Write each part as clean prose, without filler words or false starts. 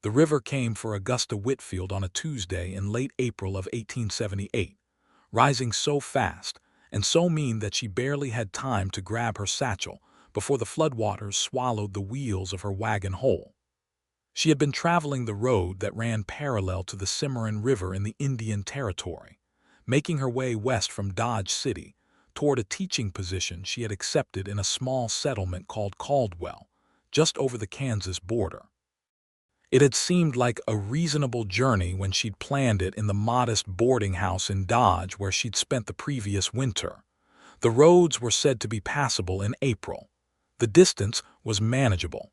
The river came for Augusta Whitfield on a Tuesday in late April of 1878, rising so fast and so mean that she barely had time to grab her satchel before the floodwaters swallowed the wheels of her wagon whole. She had been traveling the road that ran parallel to the Cimarron River in the Indian Territory, making her way west from Dodge City toward a teaching position she had accepted in a small settlement called Caldwell, just over the Kansas border. It had seemed like a reasonable journey when she'd planned it in the modest boarding house in Dodge where she'd spent the previous winter. The roads were said to be passable in April. The distance was manageable.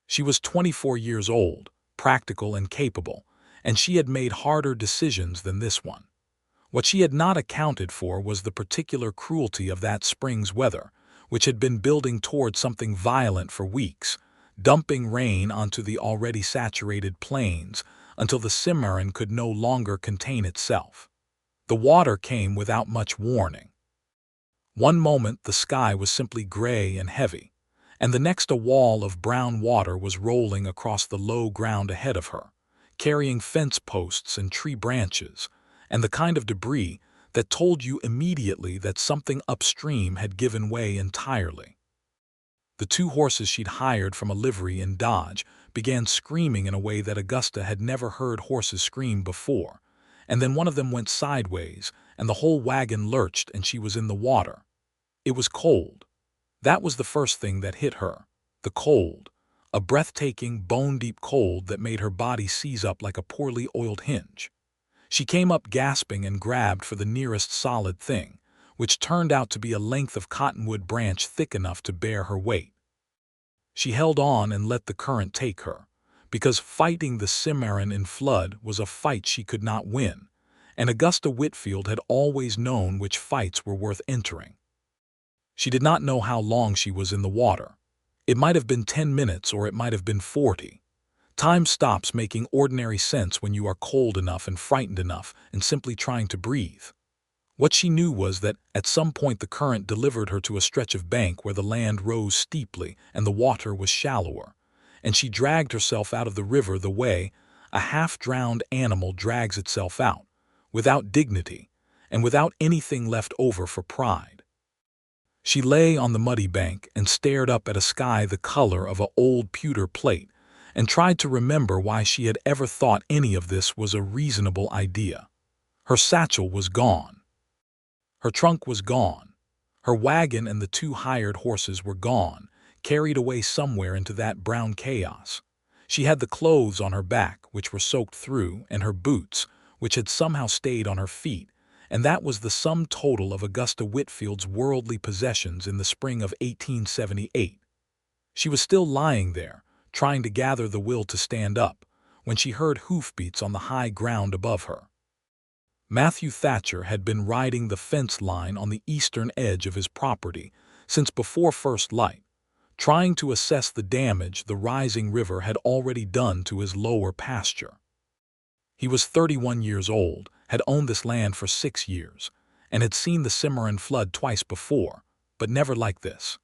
She was 24 years old, practical and capable, and she had made harder decisions than this one. What she had not accounted for was the particular cruelty of that spring's weather, which had been building toward something violent for weeks, dumping rain onto the already saturated plains until the Cimarron could no longer contain itself. The water came without much warning. One moment the sky was simply gray and heavy, and the next a wall of brown water was rolling across the low ground ahead of her, carrying fence posts and tree branches, and the kind of debris that told you immediately that something upstream had given way entirely. The two horses she'd hired from a livery in Dodge began screaming in a way that Augusta had never heard horses scream before, and then one of them went sideways, and the whole wagon lurched and she was in the water. It was cold. That was the first thing that hit her. The cold. A breathtaking, bone-deep cold that made her body seize up like a poorly oiled hinge. She came up gasping and grabbed for the nearest solid thing, which turned out to be a length of cottonwood branch thick enough to bear her weight. She held on and let the current take her, because fighting the Cimarron in flood was a fight she could not win, and Augusta Whitfield had always known which fights were worth entering. She did not know how long she was in the water. It might have been 10 minutes or it might have been 40. Time stops making ordinary sense when you are cold enough and frightened enough and simply trying to breathe. What she knew was that at some point the current delivered her to a stretch of bank where the land rose steeply and the water was shallower, and she dragged herself out of the river the way a half-drowned animal drags itself out, without dignity and without anything left over for pride. She lay on the muddy bank and stared up at a sky the color of an old pewter plate and tried to remember why she had ever thought any of this was a reasonable idea. Her satchel was gone. Her trunk was gone. Her wagon and the two hired horses were gone, carried away somewhere into that brown chaos. She had the clothes on her back, which were soaked through, and her boots, which had somehow stayed on her feet, and that was the sum total of Augusta Whitfield's worldly possessions in the spring of 1878. She was still lying there, trying to gather the will to stand up, when she heard hoofbeats on the high ground above her. Matthew Thatcher had been riding the fence line on the eastern edge of his property since before first light, trying to assess the damage the rising river had already done to his lower pasture. He was 31 years old, had owned this land for 6 years, and had seen the Cimarron flood twice before, but never like this.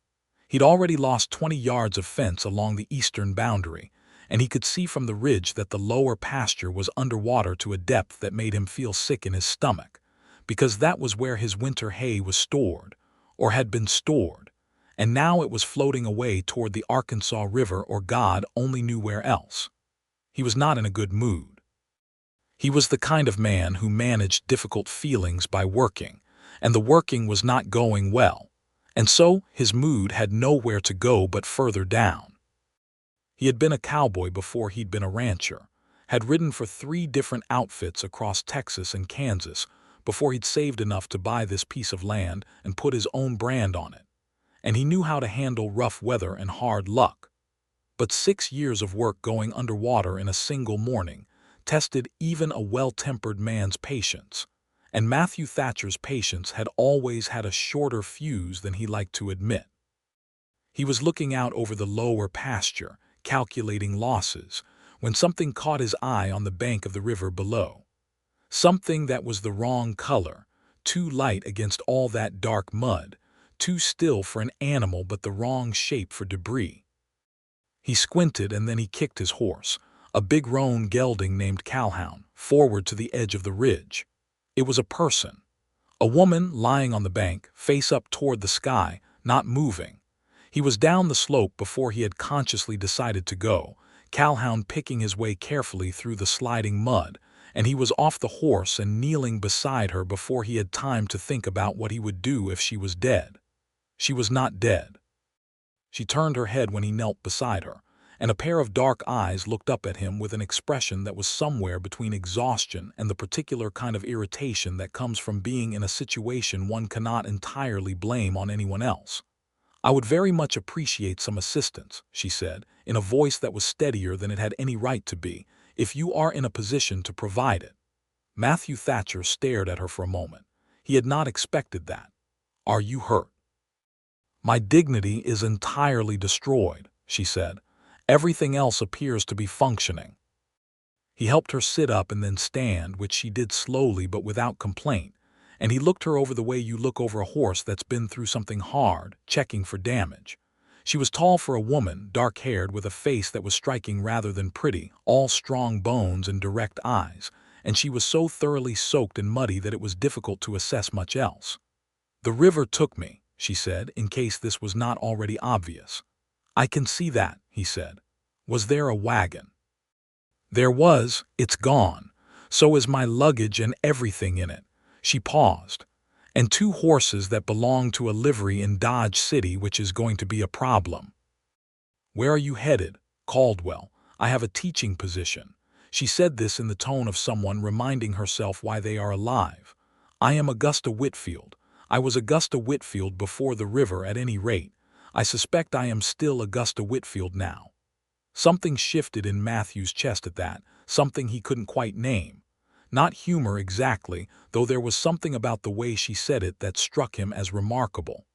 He'd already lost 20 yards of fence along the eastern boundary, and he could see from the ridge that the lower pasture was underwater to a depth that made him feel sick in his stomach, because that was where his winter hay was stored, or had been stored, and now it was floating away toward the Arkansas River or God only knew where else. He was not in a good mood. He was the kind of man who managed difficult feelings by working, and the working was not going well, and so his mood had nowhere to go but further down. He had been a cowboy before he'd been a rancher, had ridden for 3 different outfits across Texas and Kansas before he'd saved enough to buy this piece of land and put his own brand on it, and he knew how to handle rough weather and hard luck. But 6 years of work going underwater in a single morning tested even a well-tempered man's patience, and Matthew Thatcher's patience had always had a shorter fuse than he liked to admit. He was looking out over the lower pasture, calculating losses, when something caught his eye on the bank of the river below. Something that was the wrong color, too light against all that dark mud, too still for an animal but the wrong shape for debris. He squinted and then he kicked his horse, a big roan gelding named Calhoun, forward to the edge of the ridge. It was a person. A woman lying on the bank, face up toward the sky, not moving. He was down the slope before he had consciously decided to go, Calhoun picking his way carefully through the sliding mud, and he was off the horse and kneeling beside her before he had time to think about what he would do if she was dead. She was not dead. She turned her head when he knelt beside her, and a pair of dark eyes looked up at him with an expression that was somewhere between exhaustion and the particular kind of irritation that comes from being in a situation one cannot entirely blame on anyone else. "I would very much appreciate some assistance," she said, in a voice that was steadier than it had any right to be, "if you are in a position to provide it." Matthew Thatcher stared at her for a moment. He had not expected that. "Are you hurt?" "My dignity is entirely destroyed," she said. "Everything else appears to be functioning." He helped her sit up and then stand, which she did slowly but without complaint, and he looked her over the way you look over a horse that's been through something hard, checking for damage. She was tall for a woman, dark-haired, with a face that was striking rather than pretty, all strong bones and direct eyes, and she was so thoroughly soaked and muddy that it was difficult to assess much else. "The river took me," she said, in case this was not already obvious. "I can see that," he said. "Was there a wagon?" "There was. It's gone. So is my luggage and everything in it." She paused. "And 2 horses that belong to a livery in Dodge City, which is going to be a problem." "Where are you headed?" "Caldwell. I have a teaching position." She said this in the tone of someone reminding herself why they are alive. "I am Augusta Whitfield. I was Augusta Whitfield before the river at any rate. I suspect I am still Augusta Whitfield now." Something shifted in Matthew's chest at that, something he couldn't quite name. Not humor exactly, though there was something about the way she said it that struck him as remarkable.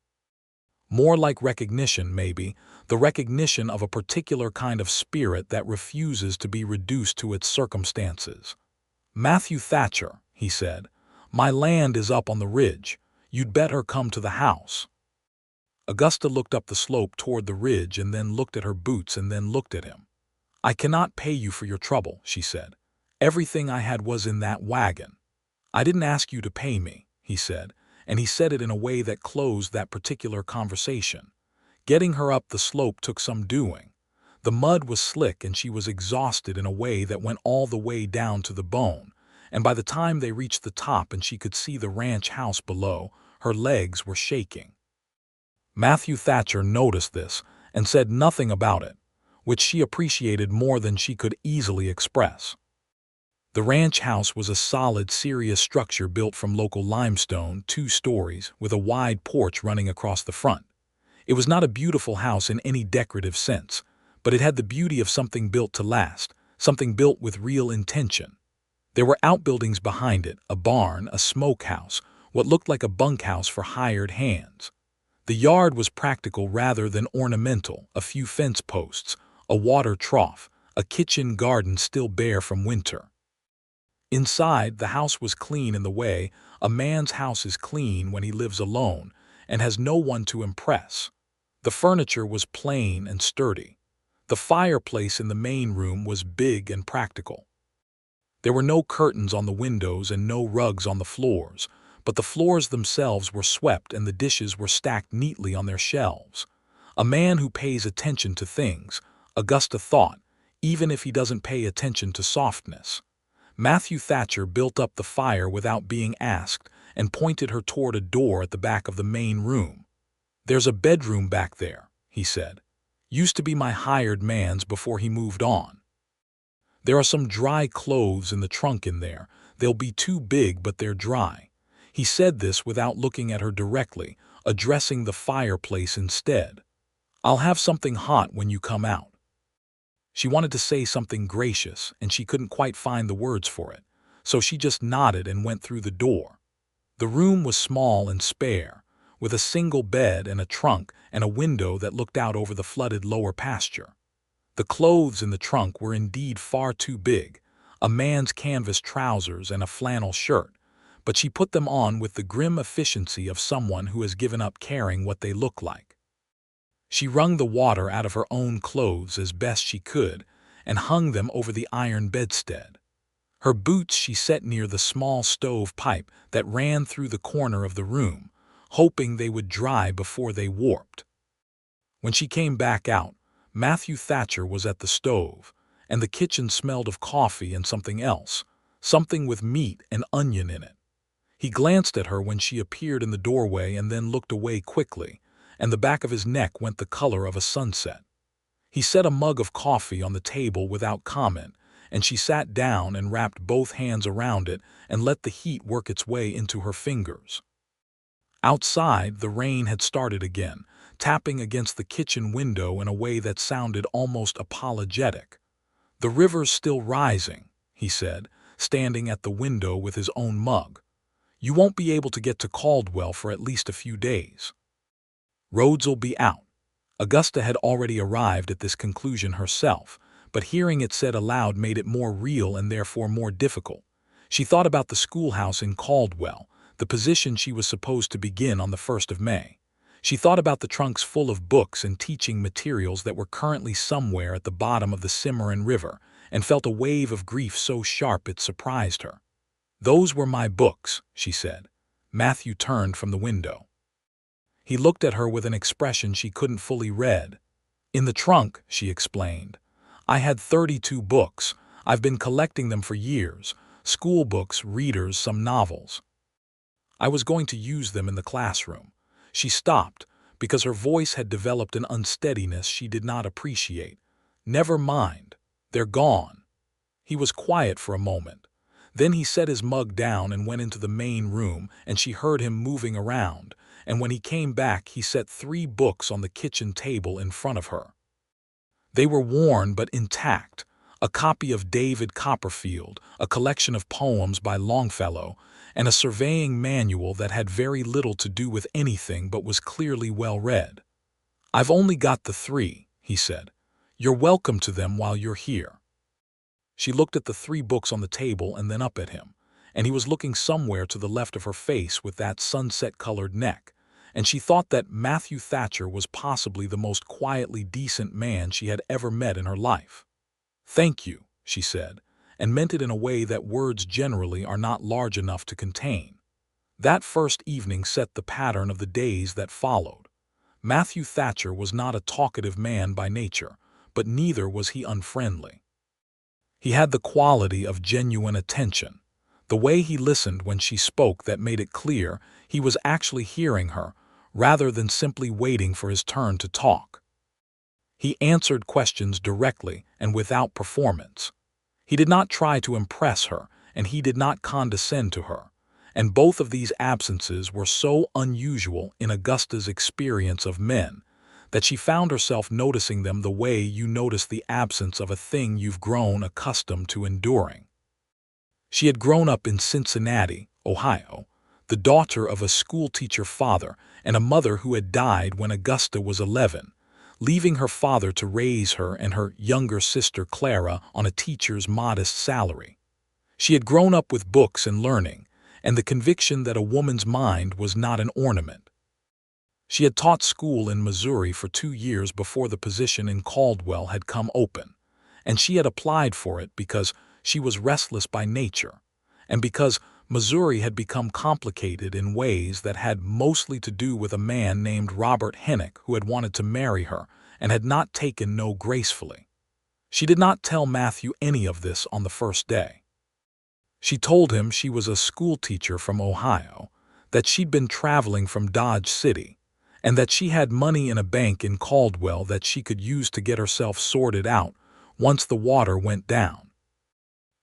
More like recognition, maybe, the recognition of a particular kind of spirit that refuses to be reduced to its circumstances. "Matthew Thatcher," he said, "my land is up on the ridge. You'd better come to the house." Augusta looked up the slope toward the ridge and then looked at her boots and then looked at him. "I cannot pay you for your trouble," she said. "Everything I had was in that wagon." "I didn't ask you to pay me," he said, and he said it in a way that closed that particular conversation. Getting her up the slope took some doing. The mud was slick and she was exhausted in a way that went all the way down to the bone, and by the time they reached the top and she could see the ranch house below, her legs were shaking. Matthew Thatcher noticed this and said nothing about it, which she appreciated more than she could easily express. The ranch house was a solid, serious structure built from local limestone, 2 stories, with a wide porch running across the front. It was not a beautiful house in any decorative sense, but it had the beauty of something built to last, something built with real intention. There were outbuildings behind it, a barn, a smokehouse, what looked like a bunkhouse for hired hands. The yard was practical rather than ornamental, a few fence posts, a water trough, a kitchen garden still bare from winter. Inside, the house was clean in the way a man's house is clean when he lives alone and has no one to impress. The furniture was plain and sturdy. The fireplace in the main room was big and practical. There were no curtains on the windows and no rugs on the floors, but the floors themselves were swept and the dishes were stacked neatly on their shelves. A man who pays attention to things, Augusta thought, even if he doesn't pay attention to softness. Matthew Thatcher built up the fire without being asked and pointed her toward a door at the back of the main room. "There's a bedroom back there," he said. "Used to be my hired man's before he moved on. There are some dry clothes in the trunk in there. They'll be too big, but they're dry." He said this without looking at her directly, addressing the fireplace instead. "I'll have something hot when you come out." She wanted to say something gracious, and she couldn't quite find the words for it, so she just nodded and went through the door. The room was small and spare, with a single bed and a trunk and a window that looked out over the flooded lower pasture. The clothes in the trunk were indeed far too big, a man's canvas trousers and a flannel shirt, but she put them on with the grim efficiency of someone who has given up caring what they look like. She wrung the water out of her own clothes as best she could, and hung them over the iron bedstead. Her boots she set near the small stove pipe that ran through the corner of the room, hoping they would dry before they warped. When she came back out, Matthew Thatcher was at the stove, and the kitchen smelled of coffee and something else, something with meat and onion in it. He glanced at her when she appeared in the doorway and then looked away quickly, and the back of his neck went the color of a sunset. He set a mug of coffee on the table without comment, and she sat down and wrapped both hands around it and let the heat work its way into her fingers. Outside, the rain had started again, tapping against the kitchen window in a way that sounded almost apologetic. "The river's still rising," he said, standing at the window with his own mug. "You won't be able to get to Caldwell for at least a few days. Roads'll be out." Augusta had already arrived at this conclusion herself, but hearing it said aloud made it more real and therefore more difficult. She thought about the schoolhouse in Caldwell, the position she was supposed to begin on the 1st of May. She thought about the trunks full of books and teaching materials that were currently somewhere at the bottom of the Cimarron River, and felt a wave of grief so sharp it surprised her. "Those were my books," she said. Matthew turned from the window. He looked at her with an expression she couldn't fully read. "In the trunk," she explained. "I had 32 books. I've been collecting them for years. School books, readers, some novels. I was going to use them in the classroom." She stopped, because her voice had developed an unsteadiness she did not appreciate. "Never mind. They're gone." He was quiet for a moment. Then he set his mug down and went into the main room, and she heard him moving around, and when he came back he set 3 books on the kitchen table in front of her. They were worn but intact, a copy of David Copperfield, a collection of poems by Longfellow, and a surveying manual that had very little to do with anything but was clearly well read. "I've only got the 3, he said. "You're welcome to them while you're here." She looked at the 3 books on the table and then up at him, and he was looking somewhere to the left of her face with that sunset-colored neck, and she thought that Matthew Thatcher was possibly the most quietly decent man she had ever met in her life. "Thank you," she said, and meant it in a way that words generally are not large enough to contain. That first evening set the pattern of the days that followed. Matthew Thatcher was not a talkative man by nature, but neither was he unfriendly. He had the quality of genuine attention, the way he listened when she spoke that made it clear he was actually hearing her, rather than simply waiting for his turn to talk. He answered questions directly and without performance. He did not try to impress her, and he did not condescend to her, and both of these absences were so unusual in Augusta's experience of men that she found herself noticing them the way you notice the absence of a thing you've grown accustomed to enduring. She had grown up in Cincinnati, Ohio, the daughter of a schoolteacher father and a mother who had died when Augusta was 11, leaving her father to raise her and her younger sister Clara on a teacher's modest salary. She had grown up with books and learning, and the conviction that a woman's mind was not an ornament. She had taught school in Missouri for 2 years before the position in Caldwell had come open, and she had applied for it because she was restless by nature, and because Missouri had become complicated in ways that had mostly to do with a man named Robert Hennick who had wanted to marry her and had not taken no gracefully. She did not tell Matthew any of this on the first day. She told him she was a schoolteacher from Ohio, that she'd been traveling from Dodge City, and that she had money in a bank in Caldwell that she could use to get herself sorted out once the water went down.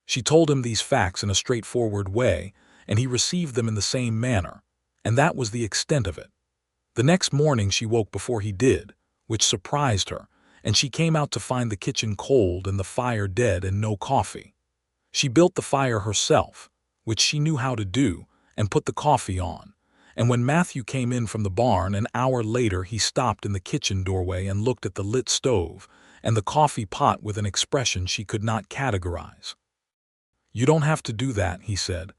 She told him these facts in a straightforward way, and he received them in the same manner, and that was the extent of it. The next morning she woke before he did, which surprised her, and she came out to find the kitchen cold and the fire dead and no coffee. She built the fire herself, which she knew how to do, and put the coffee on, and when Matthew came in from the barn an hour later he stopped in the kitchen doorway and looked at the lit stove and the coffee pot with an expression she could not categorize. "You don't have to do that," he said.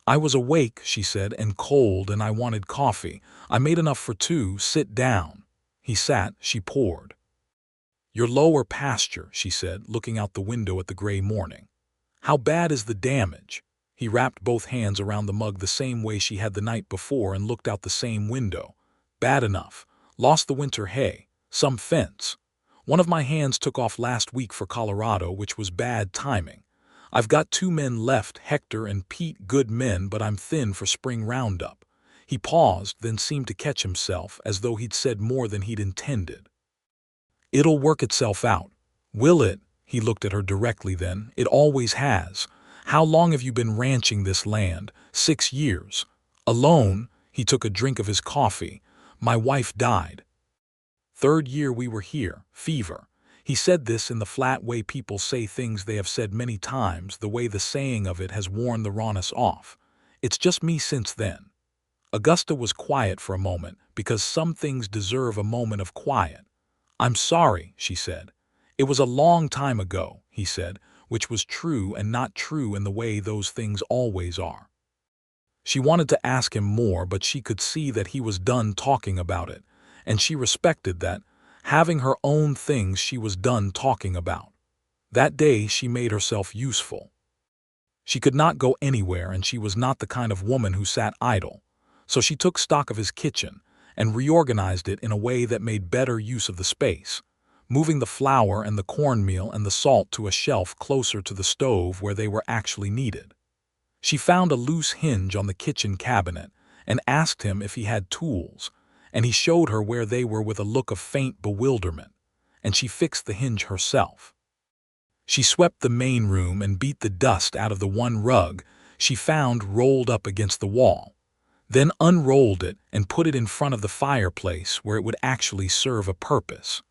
"I was awake," she said, "and cold, and I wanted coffee. I made enough for 2. Sit down." He sat, she poured. "Your lower pasture," she said, looking out the window at the gray morning. "How bad is the damage?" He wrapped both hands around the mug the same way she had the night before and looked out the same window. "Bad enough. Lost the winter hay. Some fence. One of my hands took off last week for Colorado, which was bad timing. I've got 2 men left, Hector and Pete, good men, but I'm thin for spring roundup." He paused, then seemed to catch himself, as though he'd said more than he'd intended. "It'll work itself out." "Will it?" He looked at her directly then. "It always has. How long have you been ranching this land?" 6 years. "Alone?" He took a drink of his coffee. "My wife died. 3rd year we were here. Fever." He said this in the flat way people say things they have said many times, the way the saying of it has worn the rawness off. "It's just me since then." Augusta was quiet for a moment, because some things deserve a moment of quiet. "I'm sorry," she said. "It was a long time ago," he said, which was true and not true in the way those things always are. She wanted to ask him more, but she could see that he was done talking about it, and she respected that, having her own things she was done talking about. That day she made herself useful. She could not go anywhere, and she was not the kind of woman who sat idle. So she took stock of his kitchen and reorganized it in a way that made better use of the space, moving the flour and the cornmeal and the salt to a shelf closer to the stove where they were actually needed. She found a loose hinge on the kitchen cabinet and asked him if he had tools, and he showed her where they were with a look of faint bewilderment, and she fixed the hinge herself. She swept the main room and beat the dust out of the one rug she found rolled up against the wall, then unrolled it and put it in front of the fireplace where it would actually serve a purpose.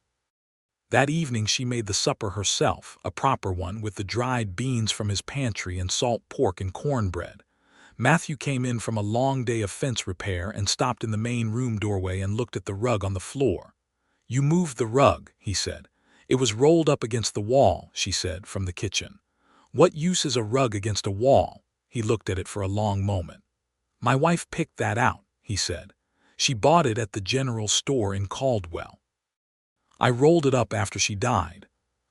That evening she made the supper herself, a proper one, with the dried beans from his pantry and salt pork and cornbread. Matthew came in from a long day of fence repair and stopped in the main room doorway and looked at the rug on the floor. "You moved the rug," he said. "It was rolled up against the wall," she said, from the kitchen. "What use is a rug against a wall?" He looked at it for a long moment. "My wife picked that out," he said. "She bought it at the general store in Caldwell. I rolled it up after she died."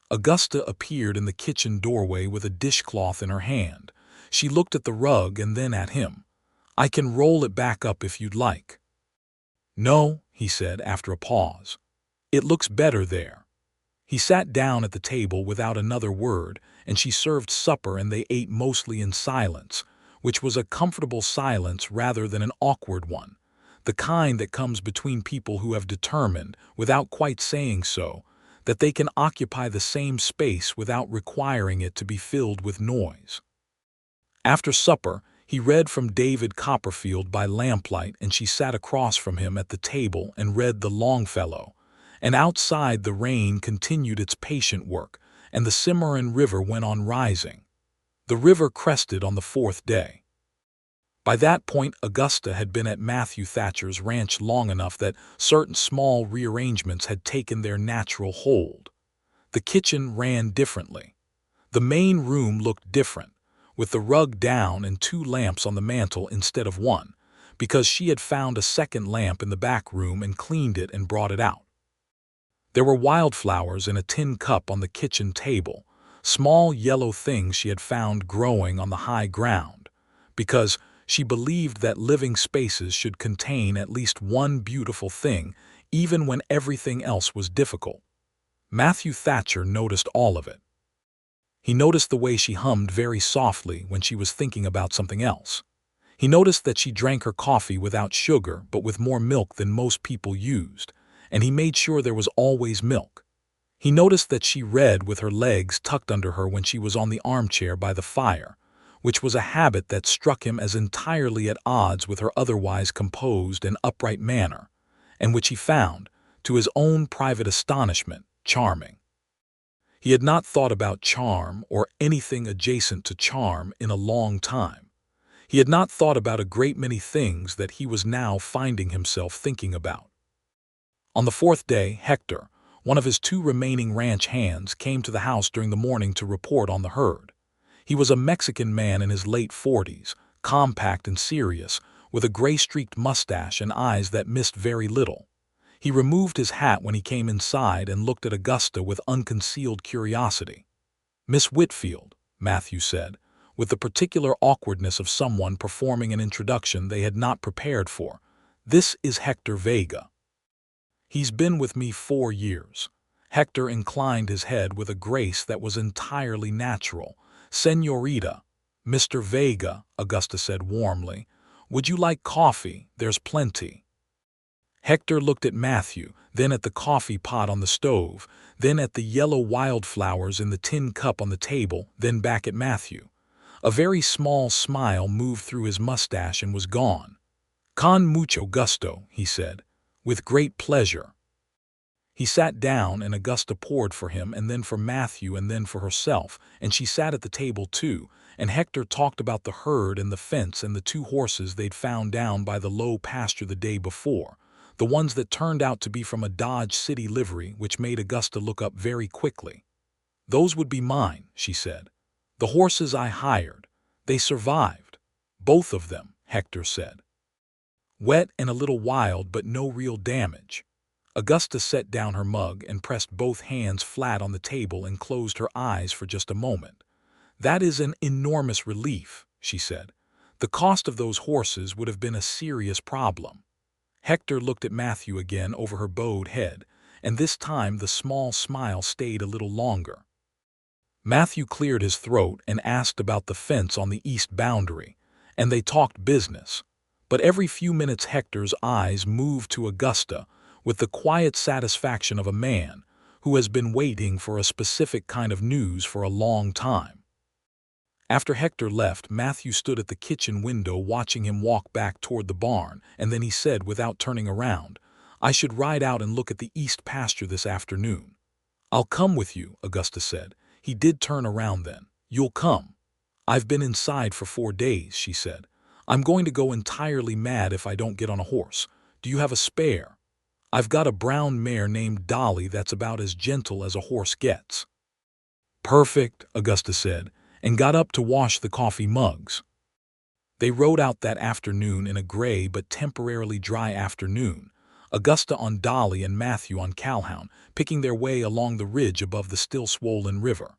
Augusta appeared in the kitchen doorway with a dishcloth in her hand. She looked at the rug and then at him. "I can roll it back up if you'd like." "No," he said after a pause. "It looks better there." He sat down at the table without another word, and she served supper and they ate mostly in silence, which was a comfortable silence rather than an awkward one, the kind that comes between people who have determined, without quite saying so, that they can occupy the same space without requiring it to be filled with noise. After supper, he read from David Copperfield by lamplight, and she sat across from him at the table and read the Longfellow, and outside the rain continued its patient work, and the Cimarron River went on rising. The river crested on the 4th day. By that point Augusta had been at Matthew Thatcher's ranch long enough that certain small rearrangements had taken their natural hold. The kitchen ran differently. The main room looked different, with the rug down and 2 lamps on the mantel instead of 1, because she had found a second lamp in the back room and cleaned it and brought it out. There were wildflowers in a tin cup on the kitchen table, small yellow things she had found growing on the high ground, because she believed that living spaces should contain at least one beautiful thing, even when everything else was difficult. Matthew Thatcher noticed all of it. He noticed the way she hummed very softly when she was thinking about something else. He noticed that she drank her coffee without sugar but with more milk than most people used, and he made sure there was always milk. He noticed that she read with her legs tucked under her when she was on the armchair by the fire, which was a habit that struck him as entirely at odds with her otherwise composed and upright manner, and which he found, to his own private astonishment, charming. He had not thought about charm or anything adjacent to charm in a long time. He had not thought about a great many things that he was now finding himself thinking about. On the 4th day, Hector, one of his 2 remaining ranch hands, came to the house during the morning to report on the herd. He was a Mexican man in his late 40s, compact and serious, with a gray-streaked mustache and eyes that missed very little. He removed his hat when he came inside and looked at Augusta with unconcealed curiosity. "Miss Whitfield," Matthew said, with the particular awkwardness of someone performing an introduction they had not prepared for, "this is Hector Vega. He's been with me 4 years." Hector inclined his head with a grace that was entirely natural. "Señorita, Mr. Vega," Augusta said warmly, "would you like coffee? There's plenty." Hector looked at Matthew, then at the coffee pot on the stove, then at the yellow wildflowers in the tin cup on the table, then back at Matthew. A very small smile moved through his mustache and was gone. "Con mucho gusto," he said. "With great pleasure." He sat down and Augusta poured for him and then for Matthew and then for herself, and she sat at the table too, and Hector talked about the herd and the fence and the 2 horses they'd found down by the low pasture the day before, the ones that turned out to be from a Dodge City livery, which made Augusta look up very quickly. "Those would be mine," she said. "The horses I hired. They survived. Both of them," Hector said. "Wet and a little wild, but no real damage." Augusta set down her mug and pressed both hands flat on the table and closed her eyes for just a moment. "That is an enormous relief," she said. "The cost of those horses would have been a serious problem." Hector looked at Matthew again over her bowed head, and this time the small smile stayed a little longer. Matthew cleared his throat and asked about the fence on the east boundary, and they talked business. But every few minutes Hector's eyes moved to Augusta with the quiet satisfaction of a man who has been waiting for a specific kind of news for a long time. After Hector left, Matthew stood at the kitchen window watching him walk back toward the barn, and then he said without turning around, "I should ride out and look at the east pasture this afternoon." "I'll come with you," Augusta said. He did turn around then. "You'll come?" "I've been inside for 4 days," she said. "I'm going to go entirely mad if I don't get on a horse. Do you have a spare?" "I've got a brown mare named Dolly that's about as gentle as a horse gets." "Perfect," Augusta said, and got up to wash the coffee mugs. They rode out that afternoon in a gray but temporarily dry afternoon, Augusta on Dolly and Matthew on Calhoun, picking their way along the ridge above the still-swollen river.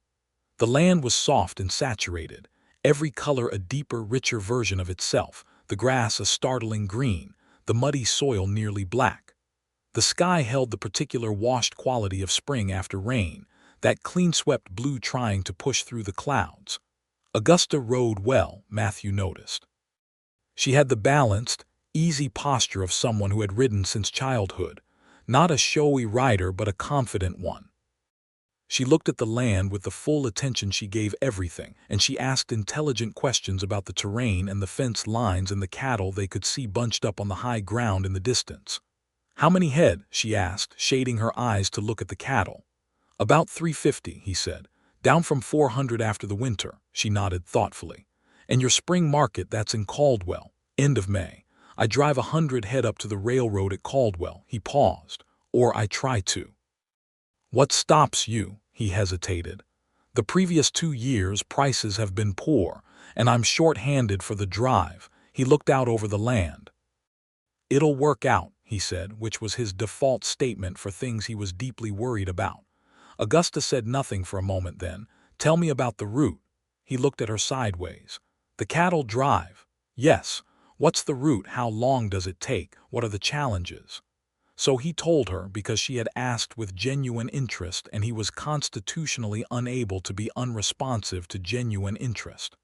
The land was soft and saturated, every color a deeper, richer version of itself, the grass a startling green, the muddy soil nearly black. The sky held the particular washed quality of spring after rain, that clean-swept blue trying to push through the clouds. Augusta rode well, Matthew noticed. She had the balanced, easy posture of someone who had ridden since childhood, not a showy rider but a confident one. She looked at the land with the full attention she gave everything, and she asked intelligent questions about the terrain and the fence lines and the cattle they could see bunched up on the high ground in the distance. "How many head?" she asked, shading her eyes to look at the cattle. "About 350, he said. "Down from 400 after the winter," she nodded thoughtfully. "And your spring market, that's in Caldwell, end of May. I drive 100 head up to the railroad at Caldwell." He paused. "Or I try to." "What stops you?" He hesitated. "The previous 2 years prices have been poor, and I'm short-handed for the drive." He looked out over the land. "It'll work out," he said, which was his default statement for things he was deeply worried about. Augusta said nothing for a moment then. "Tell me about the route." He looked at her sideways. "The cattle drive." "Yes. What's the route? How long does it take? What are the challenges?" So he told her because she had asked with genuine interest, and he was constitutionally unable to be unresponsive to genuine interest.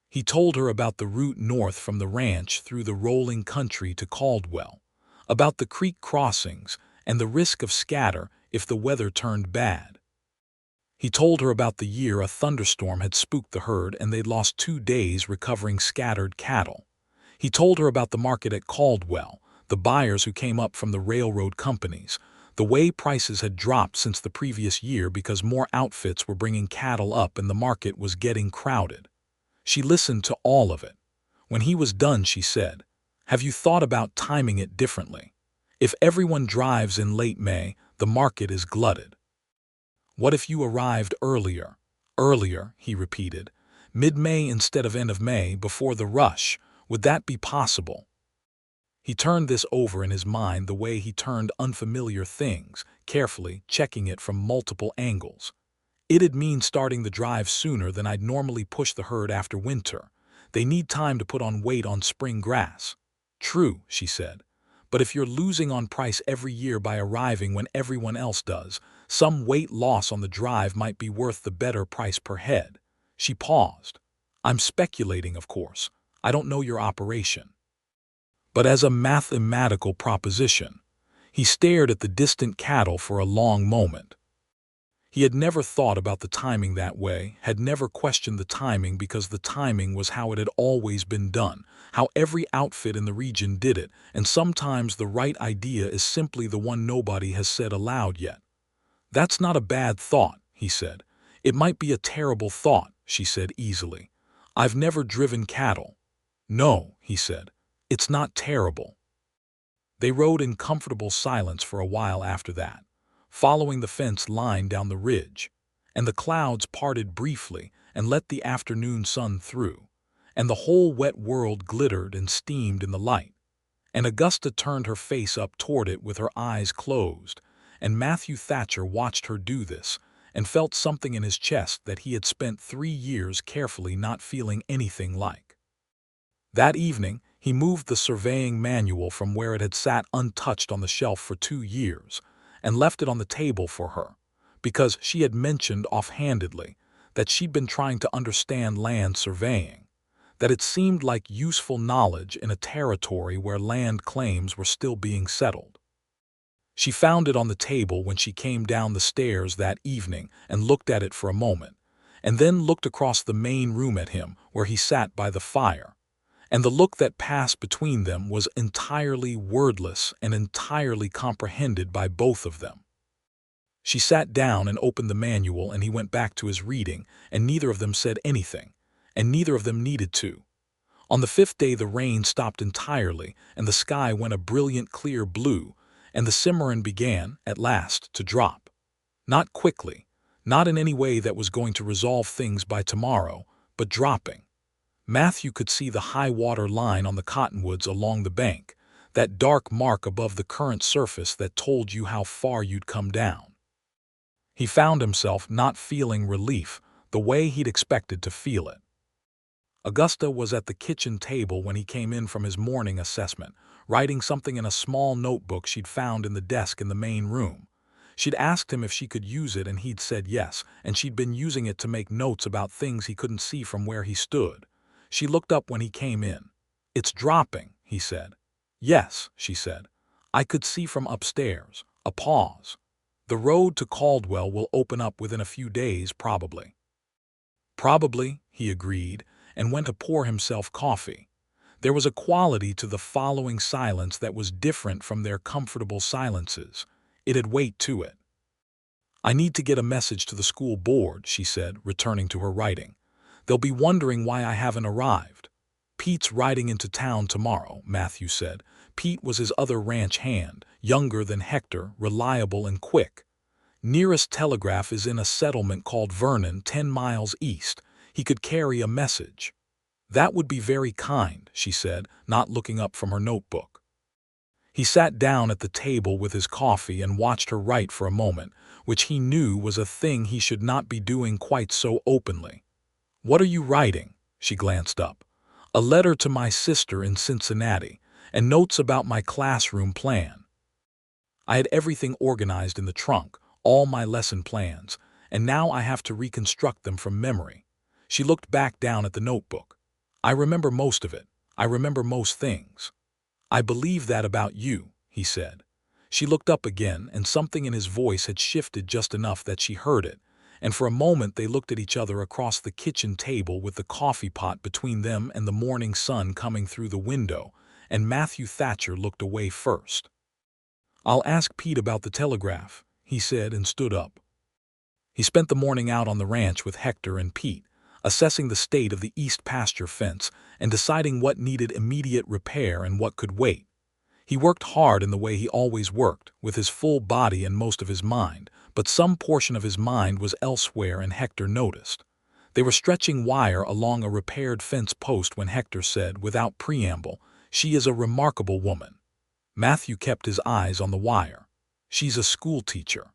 He told her about the route north from the ranch through the rolling country to Caldwell, about the creek crossings and the risk of scatter if the weather turned bad. He told her about the year a thunderstorm had spooked the herd and they'd lost 2 days recovering scattered cattle. He told her about the market at Caldwell, the buyers who came up from the railroad companies, the way prices had dropped since the previous year because more outfits were bringing cattle up and the market was getting crowded. She listened to all of it. When he was done, she said, "Have you thought about timing it differently? If everyone drives in late May, the market is glutted. What if you arrived earlier?" "Earlier," he repeated. "Mid-May instead of end of May, before the rush. Would that be possible?" He turned this over in his mind the way he turned unfamiliar things, carefully checking it from multiple angles. It'd mean starting the drive sooner than I'd normally push the herd after winter. They need time to put on weight on spring grass. True, she said. But if you're losing on price every year by arriving when everyone else does, some weight loss on the drive might be worth the better price per head. She paused. I'm speculating, of course. I don't know your operation. But as a mathematical proposition, he stared at the distant cattle for a long moment. He had never thought about the timing that way, had never questioned the timing because the timing was how it had always been done, how every outfit in the region did it, and sometimes the right idea is simply the one nobody has said aloud yet. That's not a bad thought, he said. It might be a terrible thought, she said easily. I've never driven cattle. No, he said. It's not terrible. They rode in comfortable silence for a while after that, following the fence line down the ridge, and the clouds parted briefly and let the afternoon sun through, and the whole wet world glittered and steamed in the light. And Augusta turned her face up toward it with her eyes closed, and Matthew Thatcher watched her do this and felt something in his chest that he had spent 3 years carefully not feeling anything like. That evening, he moved the surveying manual from where it had sat untouched on the shelf for 2 years and left it on the table for her, because she had mentioned offhandedly that she'd been trying to understand land surveying, that it seemed like useful knowledge in a territory where land claims were still being settled. She found it on the table when she came down the stairs that evening and looked at it for a moment, and then looked across the main room at him where he sat by the fire. And the look that passed between them was entirely wordless and entirely comprehended by both of them. She sat down and opened the manual, and he went back to his reading, and neither of them said anything, and neither of them needed to. On the 5th day the rain stopped entirely, and the sky went a brilliant clear blue, and the Cimarron began, at last, to drop. Not quickly, not in any way that was going to resolve things by tomorrow, but dropping. Matthew could see the high water line on the cottonwoods along the bank, that dark mark above the current surface that told you how far you'd come down. He found himself not feeling relief the way he'd expected to feel it. Augusta was at the kitchen table when he came in from his morning assessment, writing something in a small notebook she'd found in the desk in the main room. She'd asked him if she could use it, and he'd said yes, and she'd been using it to make notes about things he couldn't see from where he stood. She looked up when he came in. "It's dropping," he said. "Yes," she said. "I could see from upstairs." A pause. "The road to Caldwell will open up within a few days, probably." "Probably," he agreed, and went to pour himself coffee. There was a quality to the following silence that was different from their comfortable silences. It had weight to it. "I need to get a message to the school board," she said, returning to her writing. "They'll be wondering why I haven't arrived." "Pete's riding into town tomorrow," Matthew said. Pete was his other ranch hand, younger than Hector, reliable and quick. "Nearest telegraph is in a settlement called Vernon, 10 miles east. He could carry a message." "That would be very kind," she said, not looking up from her notebook. He sat down at the table with his coffee and watched her write for a moment, which he knew was a thing he should not be doing quite so openly. "What are you writing?" She glanced up. "A letter to my sister in Cincinnati, and notes about my classroom plan. I had everything organized in the trunk, all my lesson plans, and now I have to reconstruct them from memory." She looked back down at the notebook. "I remember most of it. I remember most things." "I believe that about you," he said. She looked up again, and something in his voice had shifted just enough that she heard it, and for a moment they looked at each other across the kitchen table with the coffee pot between them and the morning sun coming through the window, and Matthew Thatcher looked away first. "I'll ask Pete about the telegraph," he said, and stood up. He spent the morning out on the ranch with Hector and Pete, assessing the state of the east pasture fence and deciding what needed immediate repair and what could wait. He worked hard in the way he always worked, with his full body and most of his mind, but some portion of his mind was elsewhere, and Hector noticed. They were stretching wire along a repaired fence post when Hector said, without preamble, She is a remarkable woman. Matthew kept his eyes on the wire. She's a schoolteacher.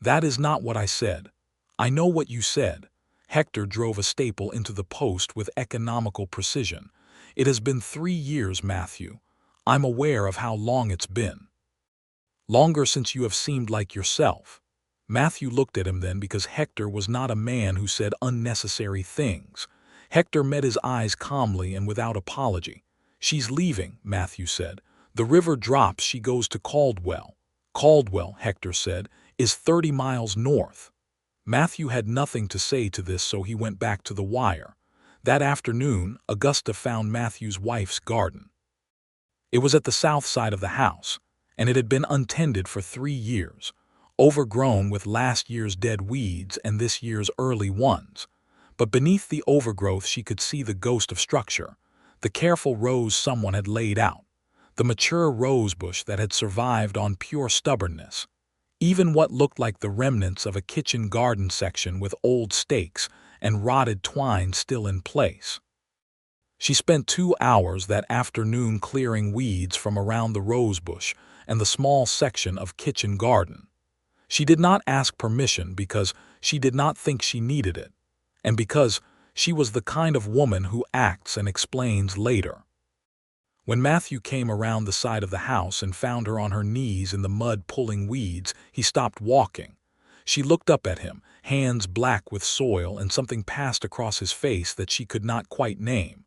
That is not what I said. I know what you said. Hector drove a staple into the post with economical precision. It has been 3 years, Matthew. I'm aware of how long it's been. Longer since you have seemed like yourself. Matthew looked at him then because Hector was not a man who said unnecessary things. Hector met his eyes calmly and without apology. She's leaving, Matthew said. The river drops, she goes to Caldwell. Caldwell, Hector said, is 30 miles north. Matthew had nothing to say to this, so he went back to the wire. That afternoon, Augusta found Matthew's wife's garden. It was at the south side of the house, and it had been untended for 3 years, overgrown with last year's dead weeds and this year's early ones. But beneath the overgrowth she could see the ghost of structure, the careful rows someone had laid out, the mature rose bush that had survived on pure stubbornness, even what looked like the remnants of a kitchen garden section with old stakes and rotted twine still in place. She spent 2 hours that afternoon clearing weeds from around the rosebush and the small section of kitchen garden. She did not ask permission because she did not think she needed it, and because she was the kind of woman who acts and explains later. When Matthew came around the side of the house and found her on her knees in the mud pulling weeds, he stopped walking. She looked up at him, hands black with soil, and something passed across his face that she could not quite name.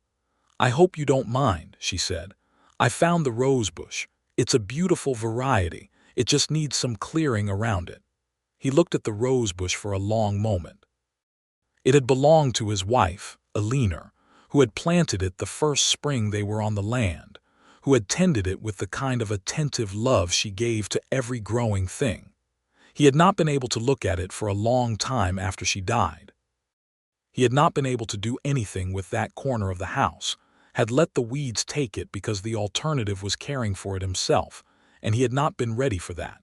"I hope you don't mind," she said. "I found the rosebush. It's a beautiful variety. It just needs some clearing around it." He looked at the rosebush for a long moment. It had belonged to his wife, Eleanor, who had planted it the first spring they were on the land, who had tended it with the kind of attentive love she gave to every growing thing. He had not been able to look at it for a long time after she died. He had not been able to do anything with that corner of the house, had let the weeds take it because the alternative was caring for it himself, and he had not been ready for that.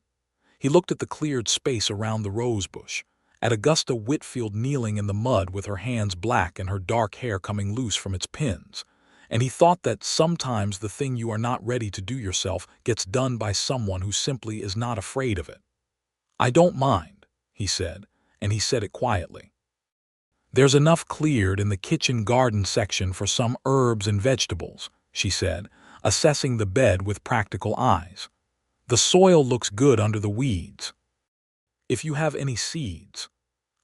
He looked at the cleared space around the rosebush, at Augusta Whitfield kneeling in the mud with her hands black and her dark hair coming loose from its pins, and he thought that sometimes the thing you are not ready to do yourself gets done by someone who simply is not afraid of it. "I don't mind," he said, and he said it quietly. "There's enough cleared in the kitchen garden section for some herbs and vegetables," she said, assessing the bed with practical eyes. "The soil looks good under the weeds. If you have any seeds."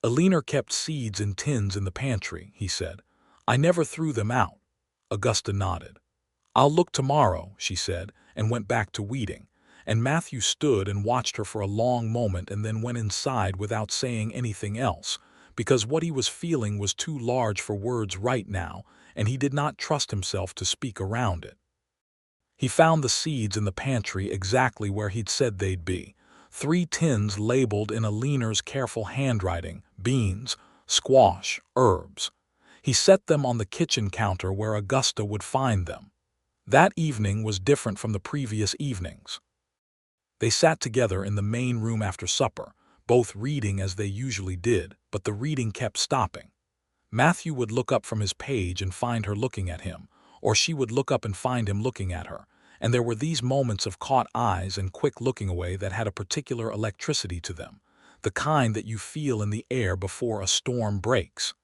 Eleanor kept seeds in tins in the pantry, he said. "I never threw them out." Augusta nodded. "I'll look tomorrow," she said, and went back to weeding, and Matthew stood and watched her for a long moment and then went inside without saying anything else, because what he was feeling was too large for words right now, and he did not trust himself to speak around it. He found the seeds in the pantry exactly where he'd said they'd be, 3 tins labeled in Eleanor's careful handwriting: beans, squash, herbs. He set them on the kitchen counter where Augusta would find them. That evening was different from the previous evenings. They sat together in the main room after supper, both reading as they usually did, but the reading kept stopping. Matthew would look up from his page and find her looking at him, or she would look up and find him looking at her, and there were these moments of caught eyes and quick looking away that had a particular electricity to them, the kind that you feel in the air before a storm breaks.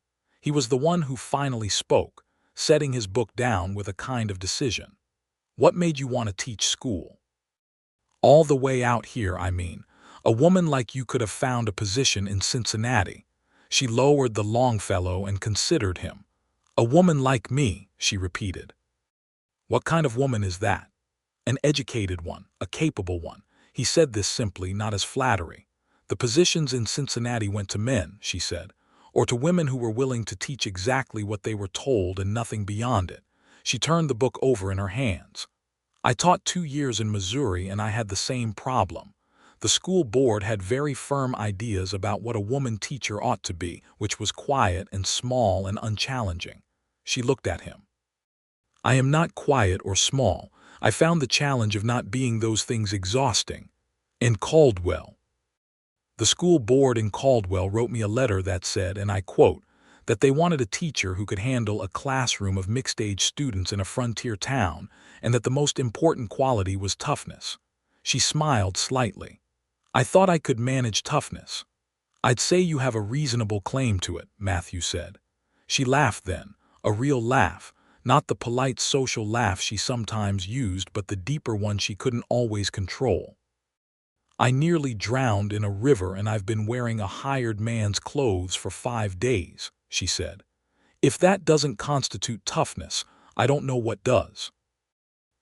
He was the one who finally spoke, setting his book down with a kind of decision. "What made you want to teach school?" "All the way out here, I mean. A woman like you could have found a position in Cincinnati." She lowered the Longfellow and considered him. "A woman like me," she repeated. "What kind of woman is that?" "An educated one, a capable one." He said this simply, not as flattery. "The positions in Cincinnati went to men," she said, "or to women who were willing to teach exactly what they were told and nothing beyond it." She turned the book over in her hands. "I taught 2 years in Missouri, and I had the same problem. The school board had very firm ideas about what a woman teacher ought to be, which was quiet and small and unchallenging." She looked at him. "I am not quiet or small. I found the challenge of not being those things exhausting. In Caldwell. The school board in Caldwell wrote me a letter that said, and I quote, that they wanted a teacher who could handle a classroom of mixed-age students in a frontier town, and that the most important quality was toughness. She smiled slightly. "I thought I could manage toughness." "I'd say you have a reasonable claim to it," Matthew said. She laughed then, a real laugh, not the polite social laugh she sometimes used, but the deeper one she couldn't always control. "I nearly drowned in a river and I've been wearing a hired man's clothes for 5 days, she said. "If that doesn't constitute toughness, I don't know what does."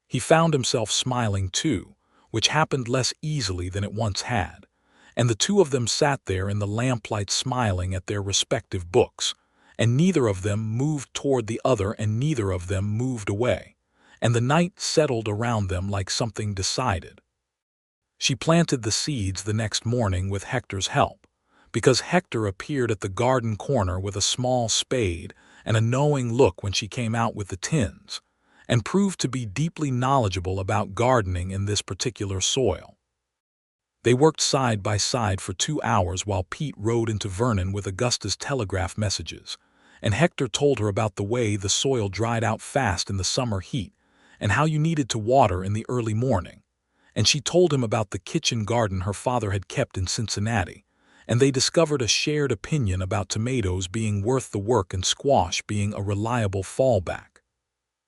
He found himself smiling too, which happened less easily than it once had, and the two of them sat there in the lamplight smiling at their respective books, and neither of them moved toward the other and neither of them moved away, and the night settled around them like something decided. She planted the seeds the next morning with Hector's help, because Hector appeared at the garden corner with a small spade and a knowing look when she came out with the tins, and proved to be deeply knowledgeable about gardening in this particular soil. They worked side by side for 2 hours while Pete rode into Vernon with Augusta's telegraph messages, and Hector told her about the way the soil dried out fast in the summer heat and how you needed to water in the early morning. And she told him about the kitchen garden her father had kept in Cincinnati, and they discovered a shared opinion about tomatoes being worth the work and squash being a reliable fallback.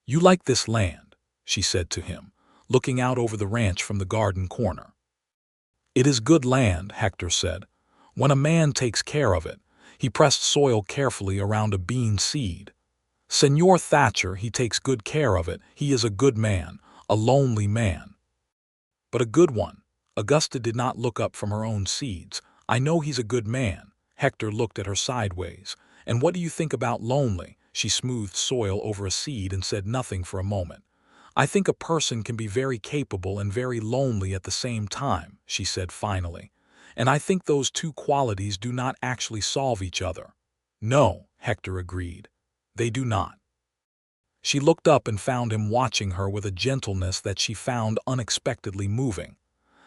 "You like this land," she said to him, looking out over the ranch from the garden corner. "It is good land," Hector said. "When a man takes care of it." He pressed soil carefully around a bean seed. "Senor Thatcher, he takes good care of it. He is a good man, a lonely man. But a good one." Augusta did not look up from her own seeds. "I know he's a good man." Hector looked at her sideways. "And what do you think about lonely?" She smoothed soil over a seed and said nothing for a moment. "I think a person can be very capable and very lonely at the same time," she said finally. "And I think those two qualities do not actually solve each other." "No," Hector agreed. "They do not." She looked up and found him watching her with a gentleness that she found unexpectedly moving.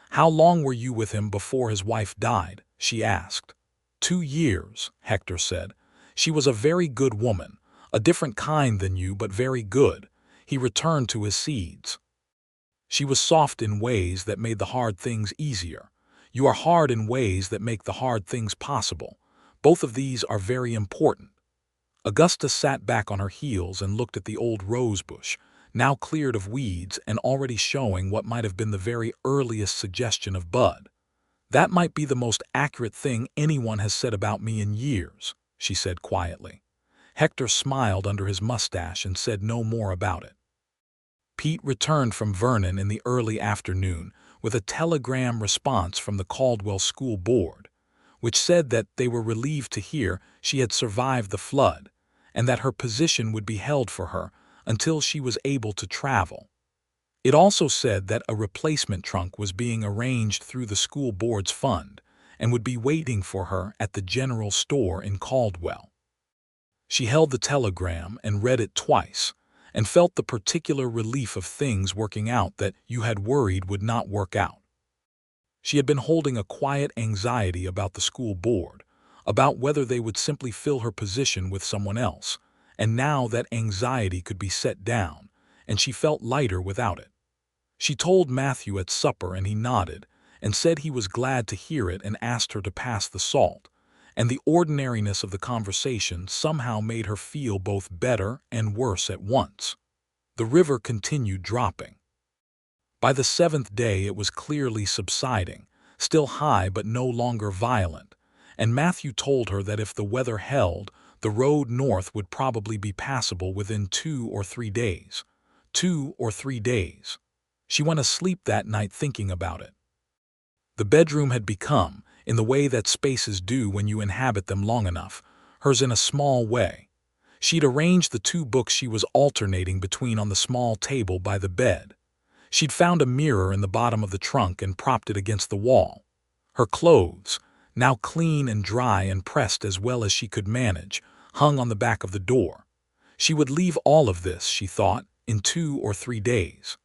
"How long were you with him before his wife died?" she asked. 2 years, Hector said. "She was a very good woman, a different kind than you, but very good." He returned to his seeds. "She was soft in ways that made the hard things easier. You are hard in ways that make the hard things possible. Both of these are very important." Augusta sat back on her heels and looked at the old rosebush, now cleared of weeds and already showing what might have been the very earliest suggestion of bud. "That might be the most accurate thing anyone has said about me in years," she said quietly. Hector smiled under his mustache and said no more about it. Pete returned from Vernon in the early afternoon with a telegram response from the Caldwell School Board, which said that they were relieved to hear she had survived the flood, and that her position would be held for her until she was able to travel. It also said that a replacement trunk was being arranged through the school board's fund and would be waiting for her at the general store in Caldwell. She held the telegram and read it twice, and felt the particular relief of things working out that you had worried would not work out. She had been holding a quiet anxiety about the school board, about whether they would simply fill her position with someone else, and now that anxiety could be set down, and she felt lighter without it. She told Matthew at supper, and he nodded, and said he was glad to hear it and asked her to pass the salt, and the ordinariness of the conversation somehow made her feel both better and worse at once. The river continued dropping. By the 7th day it was clearly subsiding, still high but no longer violent, and Matthew told her that if the weather held, the road north would probably be passable within 2 or 3 days. 2 or 3 days. She went asleep that night thinking about it. The bedroom had become, in the way that spaces do when you inhabit them long enough, hers in a small way. She'd arranged the 2 books she was alternating between on the small table by the bed. She'd found a mirror in the bottom of the trunk and propped it against the wall. Her clothes, now clean and dry and pressed as well as she could manage, hung on the back of the door. She would leave all of this, she thought, in 2 or 3 days.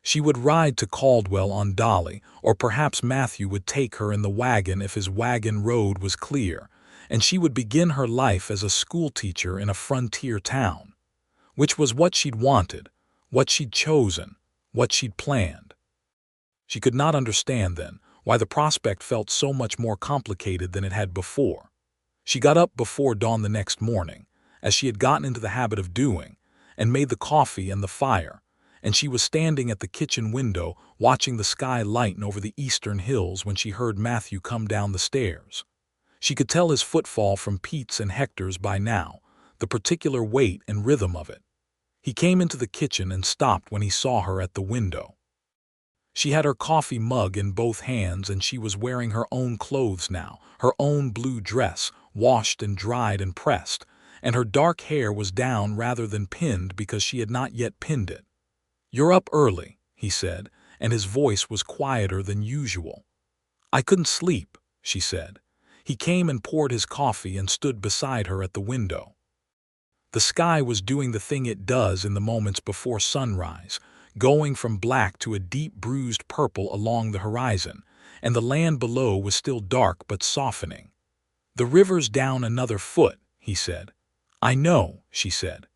She would ride to Caldwell on Dolly, or perhaps Matthew would take her in the wagon if his wagon road was clear, and she would begin her life as a schoolteacher in a frontier town, which was what she'd wanted, what she'd chosen, what she'd planned. She could not understand then why the prospect felt so much more complicated than it had before. She got up before dawn the next morning, as she had gotten into the habit of doing, and made the coffee and the fire, and she was standing at the kitchen window watching the sky lighten over the eastern hills when she heard Matthew come down the stairs. She could tell his footfall from Pete's and Hector's by now, the particular weight and rhythm of it. He came into the kitchen and stopped when he saw her at the window. She had her coffee mug in both hands, and she was wearing her own clothes now, her own blue dress, washed and dried and pressed, and her dark hair was down rather than pinned because she had not yet pinned it. "You're up early," he said, and his voice was quieter than usual. "I couldn't sleep," she said. He came and poured his coffee and stood beside her at the window. The sky was doing the thing it does in the moments before sunrise, going from black to a deep bruised purple along the horizon, and the land below was still dark but softening. "The river's down another foot," he said. "I know," she said.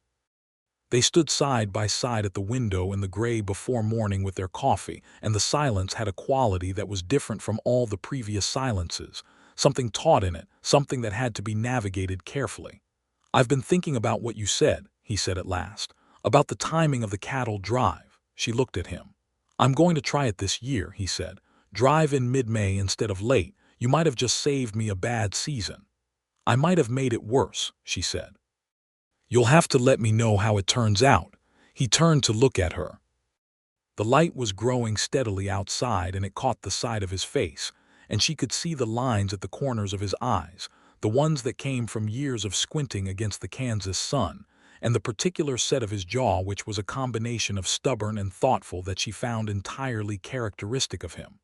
They stood side by side at the window in the gray before morning with their coffee, and the silence had a quality that was different from all the previous silences, something taut in it, something that had to be navigated carefully. "I've been thinking about what you said," he said at last, "about the timing of the cattle drive." She looked at him. "I'm going to try it this year," he said. "Drive in mid-May instead of late. You might have just saved me a bad season." "I might have made it worse," she said. "You'll have to let me know how it turns out." He turned to look at her. The light was growing steadily outside, and it caught the side of his face, and she could see the lines at the corners of his eyes, the ones that came from years of squinting against the Kansas sun, and the particular set of his jaw which was a combination of stubborn and thoughtful that she found entirely characteristic of him.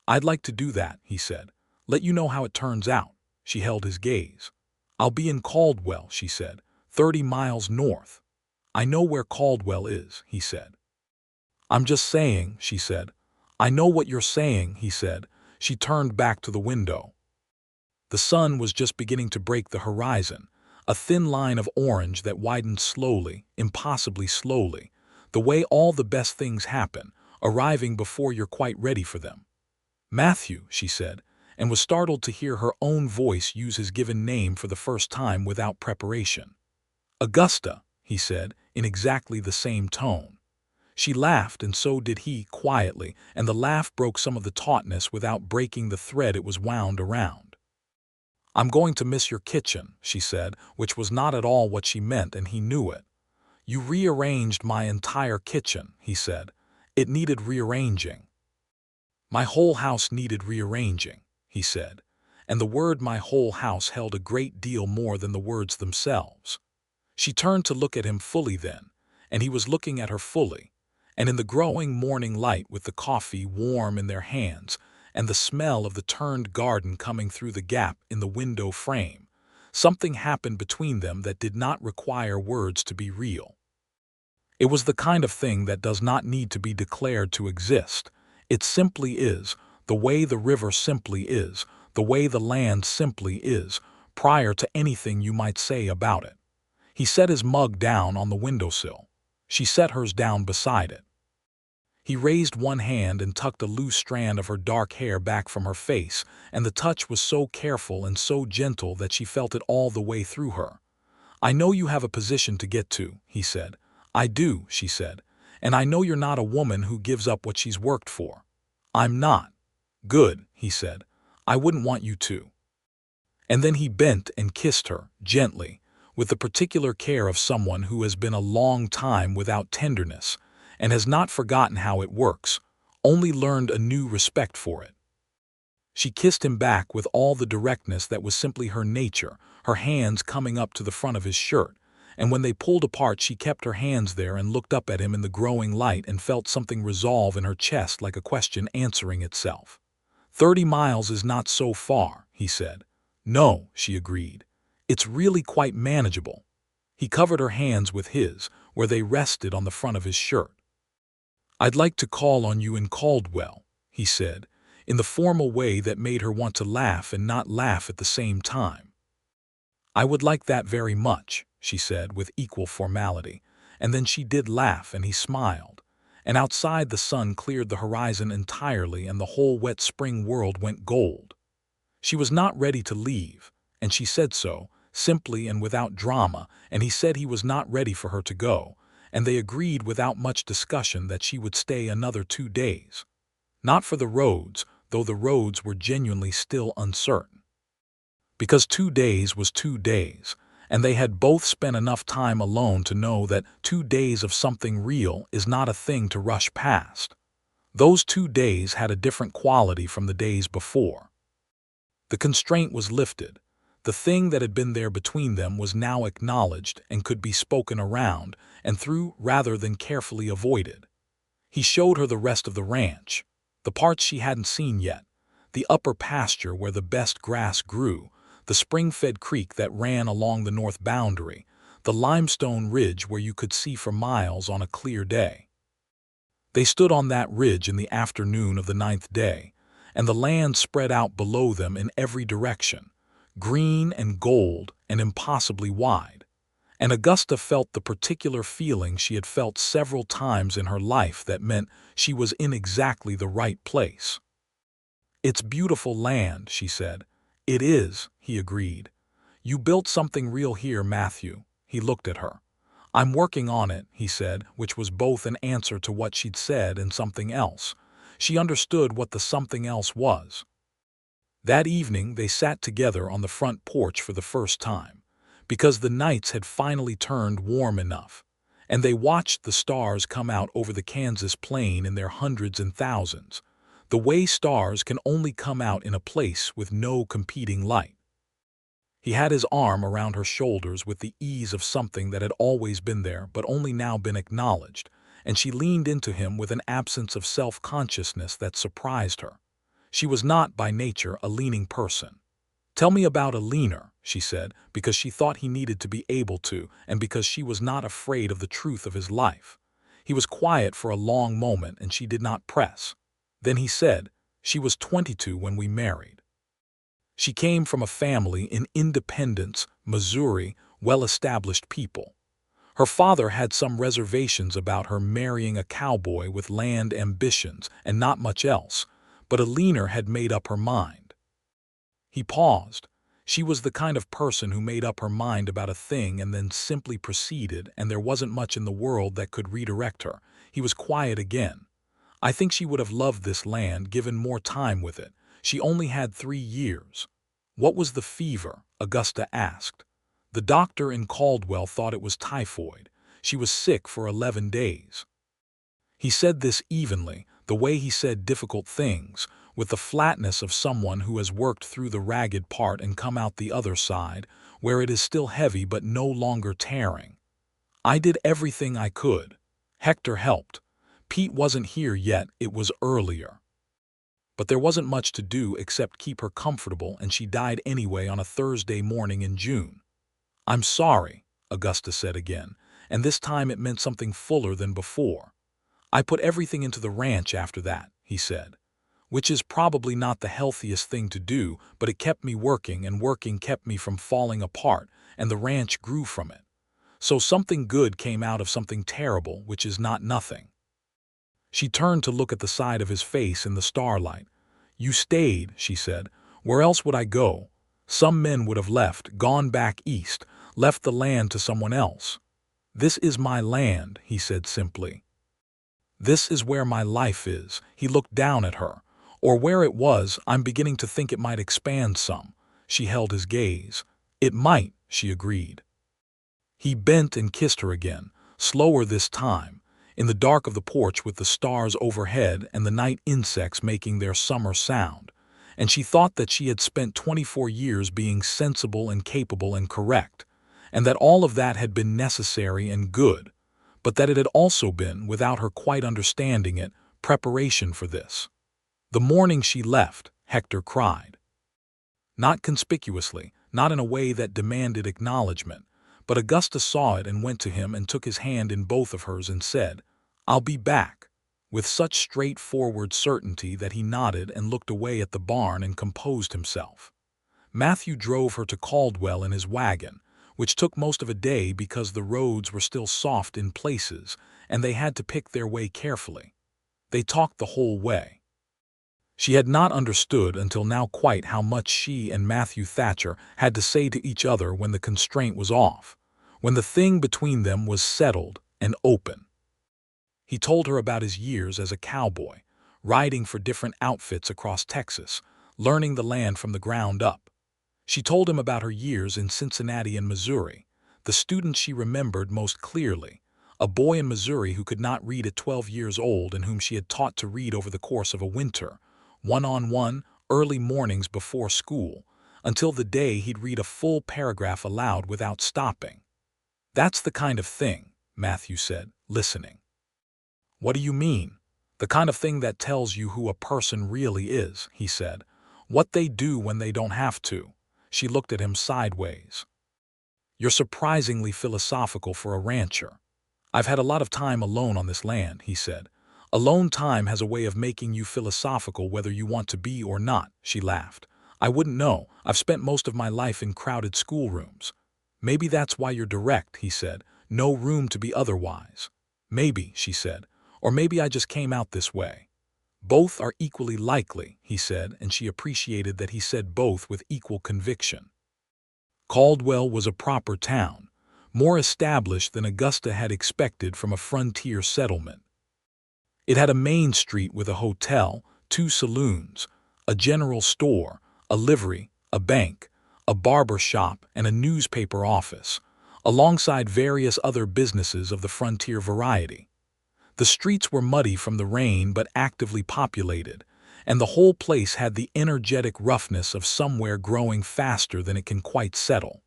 "I'd like to do that," he said. "Let you know how it turns out." She held his gaze. "I'll be in Caldwell," she said, 30 miles north." "I know where Caldwell is," he said. "I'm just saying," she said. "I know what you're saying," he said. She turned back to the window. The sun was just beginning to break the horizon, a thin line of orange that widened slowly, impossibly slowly, the way all the best things happen, arriving before you're quite ready for them. "Matthew," she said, and was startled to hear her own voice use his given name for the first time without preparation. "Augusta," he said, in exactly the same tone. She laughed, and so did he, quietly, and the laugh broke some of the tautness without breaking the thread it was wound around. "I'm going to miss your kitchen," she said, which was not at all what she meant, and he knew it. "You rearranged my entire kitchen," he said. "It needed rearranging." "My whole house needed rearranging," he said, and the word "my whole house" held a great deal more than the words themselves. She turned to look at him fully then, and he was looking at her fully, and in the growing morning light, with the coffee warm in their hands, and the smell of the turned garden coming through the gap in the window frame, something happened between them that did not require words to be real. It was the kind of thing that does not need to be declared to exist. It simply is, the way the river simply is, the way the land simply is, prior to anything you might say about it. He set his mug down on the windowsill. She set hers down beside it. He raised one hand and tucked a loose strand of her dark hair back from her face, and the touch was so careful and so gentle that she felt it all the way through her. "I know you have a position to get to," he said. "I do," she said. "And I know you're not a woman who gives up what she's worked for." "I'm not." "Good," he said. "I wouldn't want you to." And then he bent and kissed her, gently, with the particular care of someone who has been a long time without tenderness, and has not forgotten how it works, only learned a new respect for it. She kissed him back with all the directness that was simply her nature, her hands coming up to the front of his shirt, and when they pulled apart she kept her hands there and looked up at him in the growing light and felt something resolve in her chest like a question answering itself. 30 miles is not so far," he said. "No," she agreed. "It's really quite manageable." He covered her hands with his, where they rested on the front of his shirt. "I'd like to call on you in Caldwell," he said, in the formal way that made her want to laugh and not laugh at the same time. "I would like that very much," she said with equal formality, and then she did laugh and he smiled, and outside the sun cleared the horizon entirely and the whole wet spring world went gold. She was not ready to leave, and she said so, simply and without drama, and he said he was not ready for her to go, and they agreed without much discussion that she would stay another 2 days. Not for the roads, though the roads were genuinely still uncertain. Because 2 days was 2 days, and they had both spent enough time alone to know that 2 days of something real is not a thing to rush past. Those 2 days had a different quality from the days before. The constraint was lifted. The thing that had been there between them was now acknowledged and could be spoken around and through rather than carefully avoided. He showed her the rest of the ranch, the parts she hadn't seen yet, the upper pasture where the best grass grew, the spring-fed creek that ran along the north boundary, the limestone ridge where you could see for miles on a clear day. They stood on that ridge in the afternoon of the 9th day, and the land spread out below them in every direction, green and gold and impossibly wide. And Augusta felt the particular feeling she had felt several times in her life that meant she was in exactly the right place. "It's beautiful land," she said. "It is," he agreed. "You built something real here, Matthew." He looked at her. "I'm working on it," he said, which was both an answer to what she'd said and something else. She understood what the something else was. That evening they sat together on the front porch for the first time, because the nights had finally turned warm enough, and they watched the stars come out over the Kansas plain in their hundreds and thousands, the way stars can only come out in a place with no competing light. He had his arm around her shoulders with the ease of something that had always been there but only now been acknowledged, and she leaned into him with an absence of self-consciousness that surprised her. She was not by nature a leaning person. "Tell me about a leaner," she said, because she thought he needed to be able to, and because she was not afraid of the truth of his life. He was quiet for a long moment, and she did not press. Then he said, "She was 22 when we married. She came from a family in Independence, Missouri, well-established people. Her father had some reservations about her marrying a cowboy with land ambitions and not much else, but a leaner had made up her mind." He paused. She was the kind of person who made up her mind about a thing and then simply proceeded, and there wasn't much in the world that could redirect her. He was quiet again. "I think she would have loved this land given more time with it. She only had 3 years. "What was the fever?" Augusta asked. "The doctor in Caldwell thought it was typhoid. She was sick for 11 days. He said this evenly, the way he said difficult things, with the flatness of someone who has worked through the ragged part and come out the other side, where it is still heavy but no longer tearing. "I did everything I could. Hector helped. Pete wasn't here yet, it was earlier. But there wasn't much to do except keep her comfortable, and she died anyway on a Thursday morning in June." "I'm sorry," Augusta said again, and this time it meant something fuller than before. "I put everything into the ranch after that," he said, "which is probably not the healthiest thing to do, but it kept me working, and working kept me from falling apart, and the ranch grew from it. So something good came out of something terrible, which is not nothing." She turned to look at the side of his face in the starlight. "You stayed," she said. "Where else would I go? Some men would have left, gone back east, left the land to someone else. This is my land," he said simply. "This is where my life is." He looked down at her. "Or where it was. I'm beginning to think it might expand some." She held his gaze. "It might," she agreed. He bent and kissed her again, slower this time, in the dark of the porch with the stars overhead and the night insects making their summer sound, and she thought that she had spent 24 years being sensible and capable and correct, and that all of that had been necessary and good, but that it had also been, without her quite understanding it, preparation for this. The morning she left, Hector cried. Not conspicuously, not in a way that demanded acknowledgement, but Augusta saw it and went to him and took his hand in both of hers and said, "I'll be back," with such straightforward certainty that he nodded and looked away at the barn and composed himself. Matthew drove her to Caldwell in his wagon, which took most of a day because the roads were still soft in places and they had to pick their way carefully. They talked the whole way. She had not understood until now quite how much she and Matthew Thatcher had to say to each other when the constraint was off, when the thing between them was settled and open. He told her about his years as a cowboy, riding for different outfits across Texas, learning the land from the ground up. She told him about her years in Cincinnati and Missouri, the student she remembered most clearly, a boy in Missouri who could not read at 12 years old and whom she had taught to read over the course of a winter, one-on-one, early mornings before school, until the day he'd read a full paragraph aloud without stopping. "That's the kind of thing," Matthew said, listening. "What do you mean?" "The kind of thing that tells you who a person really is," he said. "What they do when they don't have to." She looked at him sideways. "You're surprisingly philosophical for a rancher." "I've had a lot of time alone on this land," he said. "Alone time has a way of making you philosophical whether you want to be or not," she laughed. "I wouldn't know. I've spent most of my life in crowded schoolrooms." "Maybe that's why you're direct," he said. "No room to be otherwise." "Maybe," she said. "Or maybe I just came out this way." "Both are equally likely," he said, and she appreciated that he said both with equal conviction. Caldwell was a proper town, more established than Augusta had expected from a frontier settlement. It had a main street with a hotel, 2 saloons, a general store, a livery, a bank, a barber shop, and a newspaper office, alongside various other businesses of the frontier variety. The streets were muddy from the rain but actively populated, and the whole place had the energetic roughness of somewhere growing faster than it can quite settle.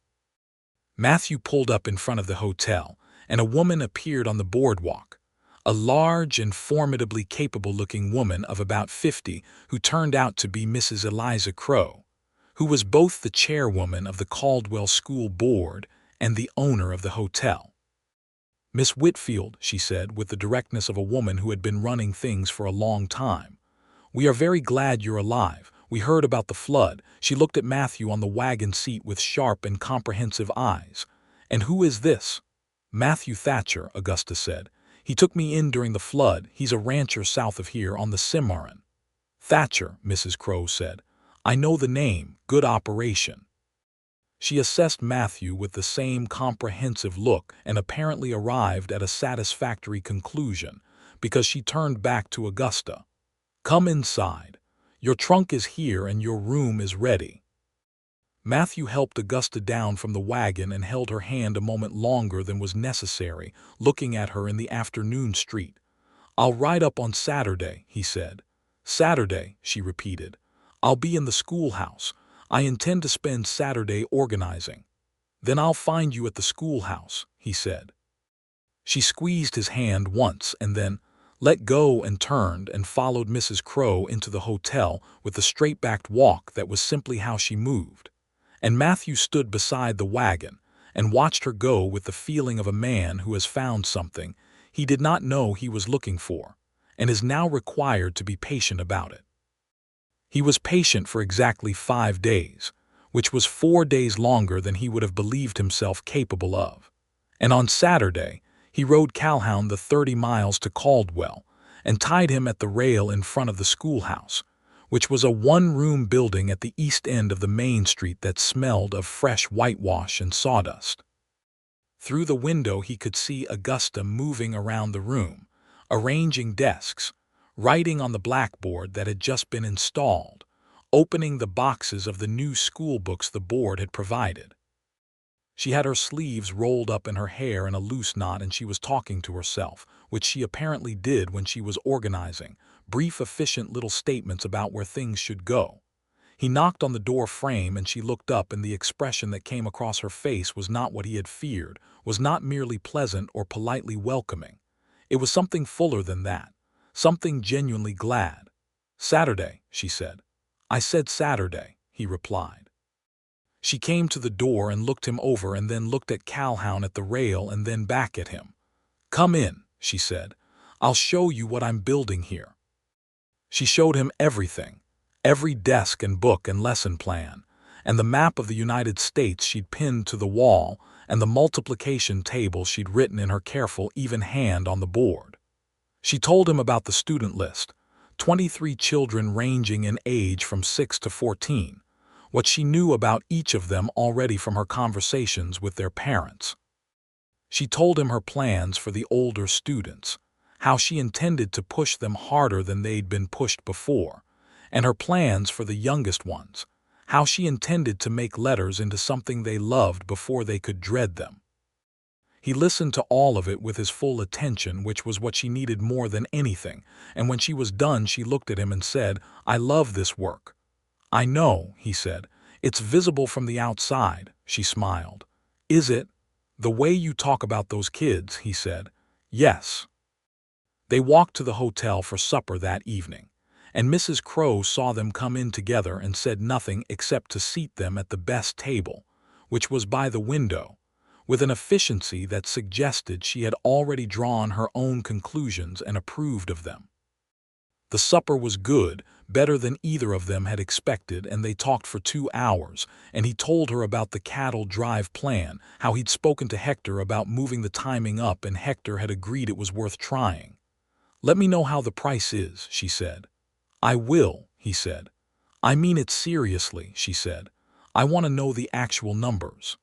Matthew pulled up in front of the hotel, and a woman appeared on the boardwalk, a large and formidably capable-looking woman of about 50 who turned out to be Mrs. Eliza Crow, who was both the chairwoman of the Caldwell School Board and the owner of the hotel. "Miss Whitfield," she said, with the directness of a woman who had been running things for a long time, "we are very glad you're alive. We heard about the flood." She looked at Matthew on the wagon seat with sharp and comprehensive eyes. "And who is this?" "Matthew Thatcher," Augusta said. "He took me in during the flood. He's a rancher south of here on the Cimarron." "Thatcher," Mrs. Crow said. "I know the name. Good operation." She assessed Matthew with the same comprehensive look and apparently arrived at a satisfactory conclusion, because she turned back to Augusta. "Come inside. Your trunk is here and your room is ready." Matthew helped Augusta down from the wagon and held her hand a moment longer than was necessary, looking at her in the afternoon street. "I'll ride up on Saturday," he said. "Saturday," she repeated. "I'll be in the schoolhouse. I intend to spend Saturday organizing." "Then I'll find you at the schoolhouse," he said. She squeezed his hand once and then let go and turned and followed Mrs. Crow into the hotel with the straight-backed walk that was simply how she moved. And Matthew stood beside the wagon and watched her go with the feeling of a man who has found something he did not know he was looking for and is now required to be patient about it. He was patient for exactly 5 days, which was 4 days longer than he would have believed himself capable of. And on Saturday, he rode Calhoun the 30 miles to Caldwell and tied him at the rail in front of the schoolhouse, which was a one-room building at the east end of the main street that smelled of fresh whitewash and sawdust. Through the window he could see Augusta moving around the room, arranging desks, writing on the blackboard that had just been installed, opening the boxes of the new school books the board had provided. She had her sleeves rolled up in her hair in a loose knot and she was talking to herself, which she apparently did when she was organizing, brief, efficient little statements about where things should go. He knocked on the door frame and she looked up, and the expression that came across her face was not what he had feared, was not merely pleasant or politely welcoming. It was something fuller than that, something genuinely glad. "Saturday," she said. "I said Saturday," he replied. She came to the door and looked him over and then looked at Calhoun at the rail and then back at him. "Come in," she said. "I'll show you what I'm building here." She showed him everything, every desk and book and lesson plan, and the map of the United States she'd pinned to the wall, and the multiplication table she'd written in her careful, even hand on the board. She told him about the student list, 23 children ranging in age from 6 to 14, what she knew about each of them already from her conversations with their parents. She told him her plans for the older students, how she intended to push them harder than they'd been pushed before, and her plans for the youngest ones, how she intended to make letters into something they loved before they could dread them. He listened to all of it with his full attention, which was what she needed more than anything, and when she was done she looked at him and said, "I love this work." "I know," he said. "It's visible from the outside," she smiled. "Is it? The way you talk about those kids," he said. "Yes." They walked to the hotel for supper that evening, and Mrs. Crow saw them come in together and said nothing except to seat them at the best table, which was by the window, with an efficiency that suggested she had already drawn her own conclusions and approved of them. The supper was good, better than either of them had expected, and they talked for 2 hours, and he told her about the cattle drive plan, how he'd spoken to Hector about moving the timing up and Hector had agreed it was worth trying. "Let me know how the price is," she said. "I will," he said. "I mean it seriously," she said. "I want to know the actual numbers."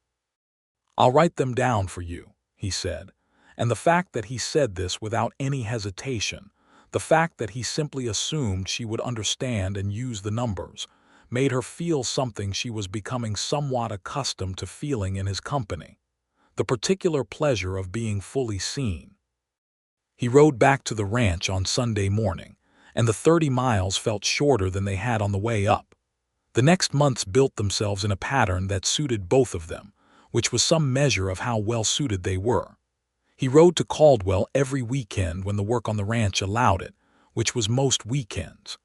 "I'll write them down for you," he said, and the fact that he said this without any hesitation, the fact that he simply assumed she would understand and use the numbers, made her feel something she was becoming somewhat accustomed to feeling in his company, the particular pleasure of being fully seen. He rode back to the ranch on Sunday morning, and the 30 miles felt shorter than they had on the way up. The next months built themselves in a pattern that suited both of them, which was some measure of how well suited they were. He rode to Caldwell every weekend when the work on the ranch allowed it, which was most weekends.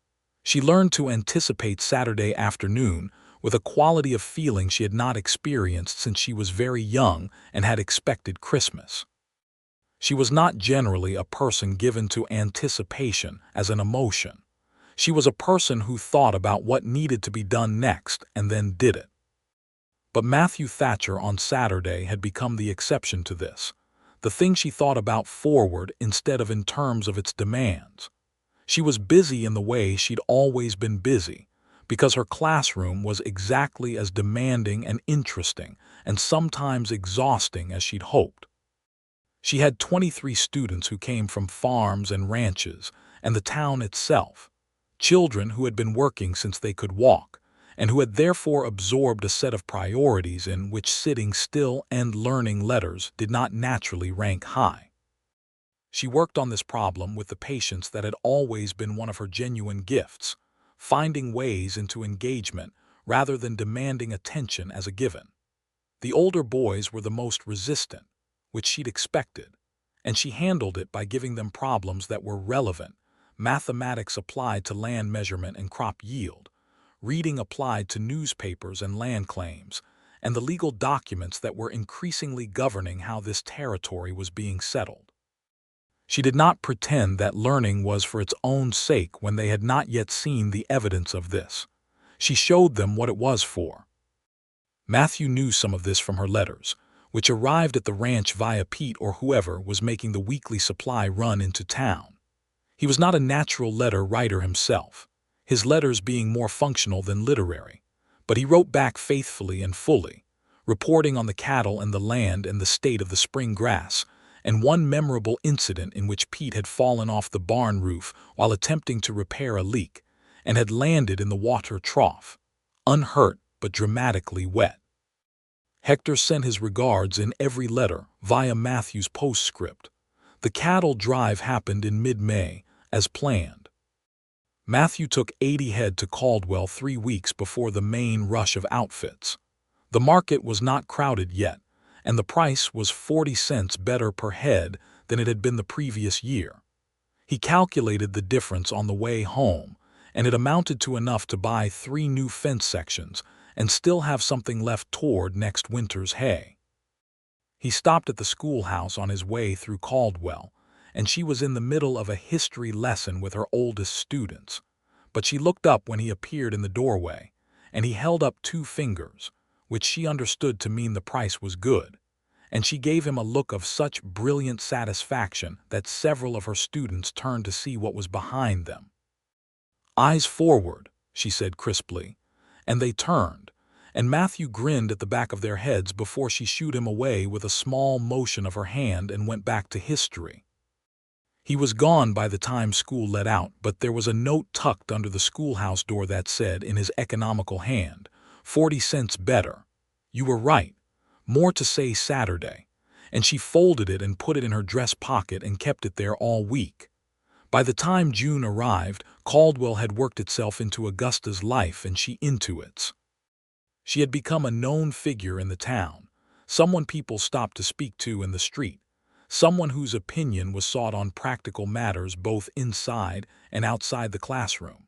She learned to anticipate Saturday afternoon with a quality of feeling she had not experienced since she was very young and had expected Christmas. She was not generally a person given to anticipation as an emotion. She was a person who thought about what needed to be done next and then did it. But Matthew Thatcher on Saturday had become the exception to this, the thing she thought about forward instead of in terms of its demands. She was busy in the way she'd always been busy, because her classroom was exactly as demanding and interesting and sometimes exhausting as she'd hoped. She had 23 students who came from farms and ranches and the town itself, children who had been working since they could walk, and who had therefore absorbed a set of priorities in which sitting still and learning letters did not naturally rank high. She worked on this problem with the patience that had always been one of her genuine gifts, finding ways into engagement rather than demanding attention as a given. The older boys were the most resistant, which she'd expected, and she handled it by giving them problems that were relevant, mathematics applied to land measurement and crop yield, reading applied to newspapers and land claims, and the legal documents that were increasingly governing how this territory was being settled. She did not pretend that learning was for its own sake when they had not yet seen the evidence of this. She showed them what it was for. Matthew knew some of this from her letters, which arrived at the ranch via Pete or whoever was making the weekly supply run into town. He was not a natural letter writer himself, his letters being more functional than literary, but he wrote back faithfully and fully, reporting on the cattle and the land and the state of the spring grass, and one memorable incident in which Pete had fallen off the barn roof while attempting to repair a leak and had landed in the water trough, unhurt but dramatically wet. Hector sent his regards in every letter via Matthew's postscript. The cattle drive happened in mid-May, as planned. Matthew took 80 head to Caldwell 3 weeks before the main rush of outfits. The market was not crowded yet, and the price was 40 cents better per head than it had been the previous year. He calculated the difference on the way home, and it amounted to enough to buy 3 new fence sections and still have something left toward next winter's hay. He stopped at the schoolhouse on his way through Caldwell, and she was in the middle of a history lesson with her oldest students, but she looked up when he appeared in the doorway, and he held up 2 fingers, which she understood to mean the price was good, and she gave him a look of such brilliant satisfaction that several of her students turned to see what was behind them. "Eyes forward," she said crisply, and they turned, and Matthew grinned at the back of their heads before she shooed him away with a small motion of her hand and went back to history. He was gone by the time school let out, but there was a note tucked under the schoolhouse door that said, in his economical hand, 40 cents better. You were right. More to say Saturday. And she folded it and put it in her dress pocket and kept it there all week. By the time June arrived, Caldwell had worked itself into Augusta's life and she into its. She had become a known figure in the town, someone people stopped to speak to in the street, someone whose opinion was sought on practical matters both inside and outside the classroom.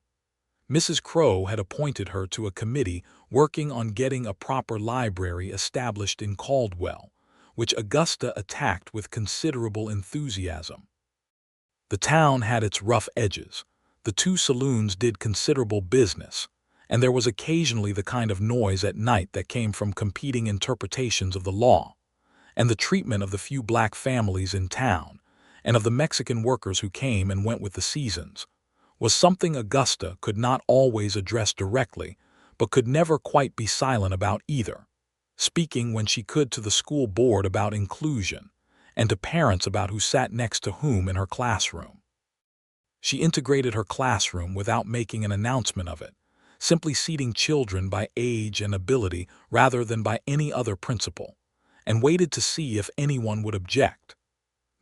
Mrs. Crowe had appointed her to a committee working on getting a proper library established in Caldwell, which Augusta attacked with considerable enthusiasm. The town had its rough edges. The 2 saloons did considerable business, and there was occasionally the kind of noise at night that came from competing interpretations of the law, and the treatment of the few black families in town, and of the Mexican workers who came and went with the seasons, was something Augusta could not always address directly, but could never quite be silent about either, speaking when she could to the school board about inclusion, and to parents about who sat next to whom in her classroom. She integrated her classroom without making an announcement of it, simply seating children by age and ability rather than by any other principle, and waited to see if anyone would object.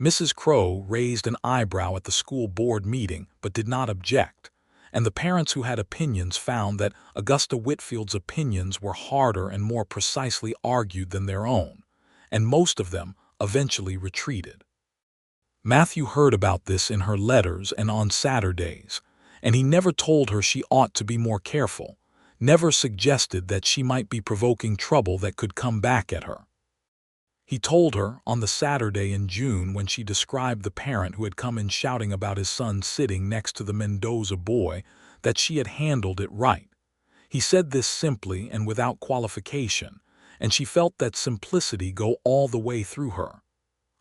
Mrs. Crowe raised an eyebrow at the school board meeting but did not object, and the parents who had opinions found that Augusta Whitfield's opinions were harder and more precisely argued than their own, and most of them eventually retreated. Matthew heard about this in her letters and on Saturdays, and he never told her she ought to be more careful, never suggested that she might be provoking trouble that could come back at her. He told her on the Saturday in June when she described the parent who had come in shouting about his son sitting next to the Mendoza boy that she had handled it right. He said this simply and without qualification, and she felt that simplicity go all the way through her.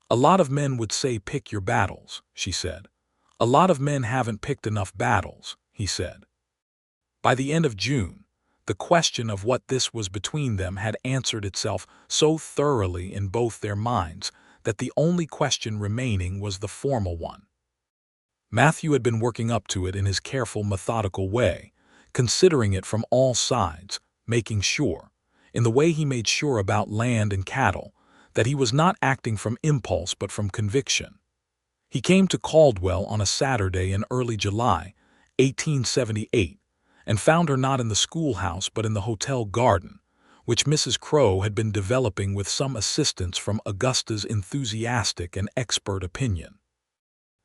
"A lot of men would say pick your battles," she said. "A lot of men haven't picked enough battles," he said. By the end of June, the question of what this was between them had answered itself so thoroughly in both their minds that the only question remaining was the formal one. Matthew had been working up to it in his careful, methodical way, considering it from all sides, making sure, in the way he made sure about land and cattle, that he was not acting from impulse but from conviction. He came to Caldwell on a Saturday in early July, 1878, and found her not in the schoolhouse but in the hotel garden, which Mrs. Crowe had been developing with some assistance from Augusta's enthusiastic and expert opinion.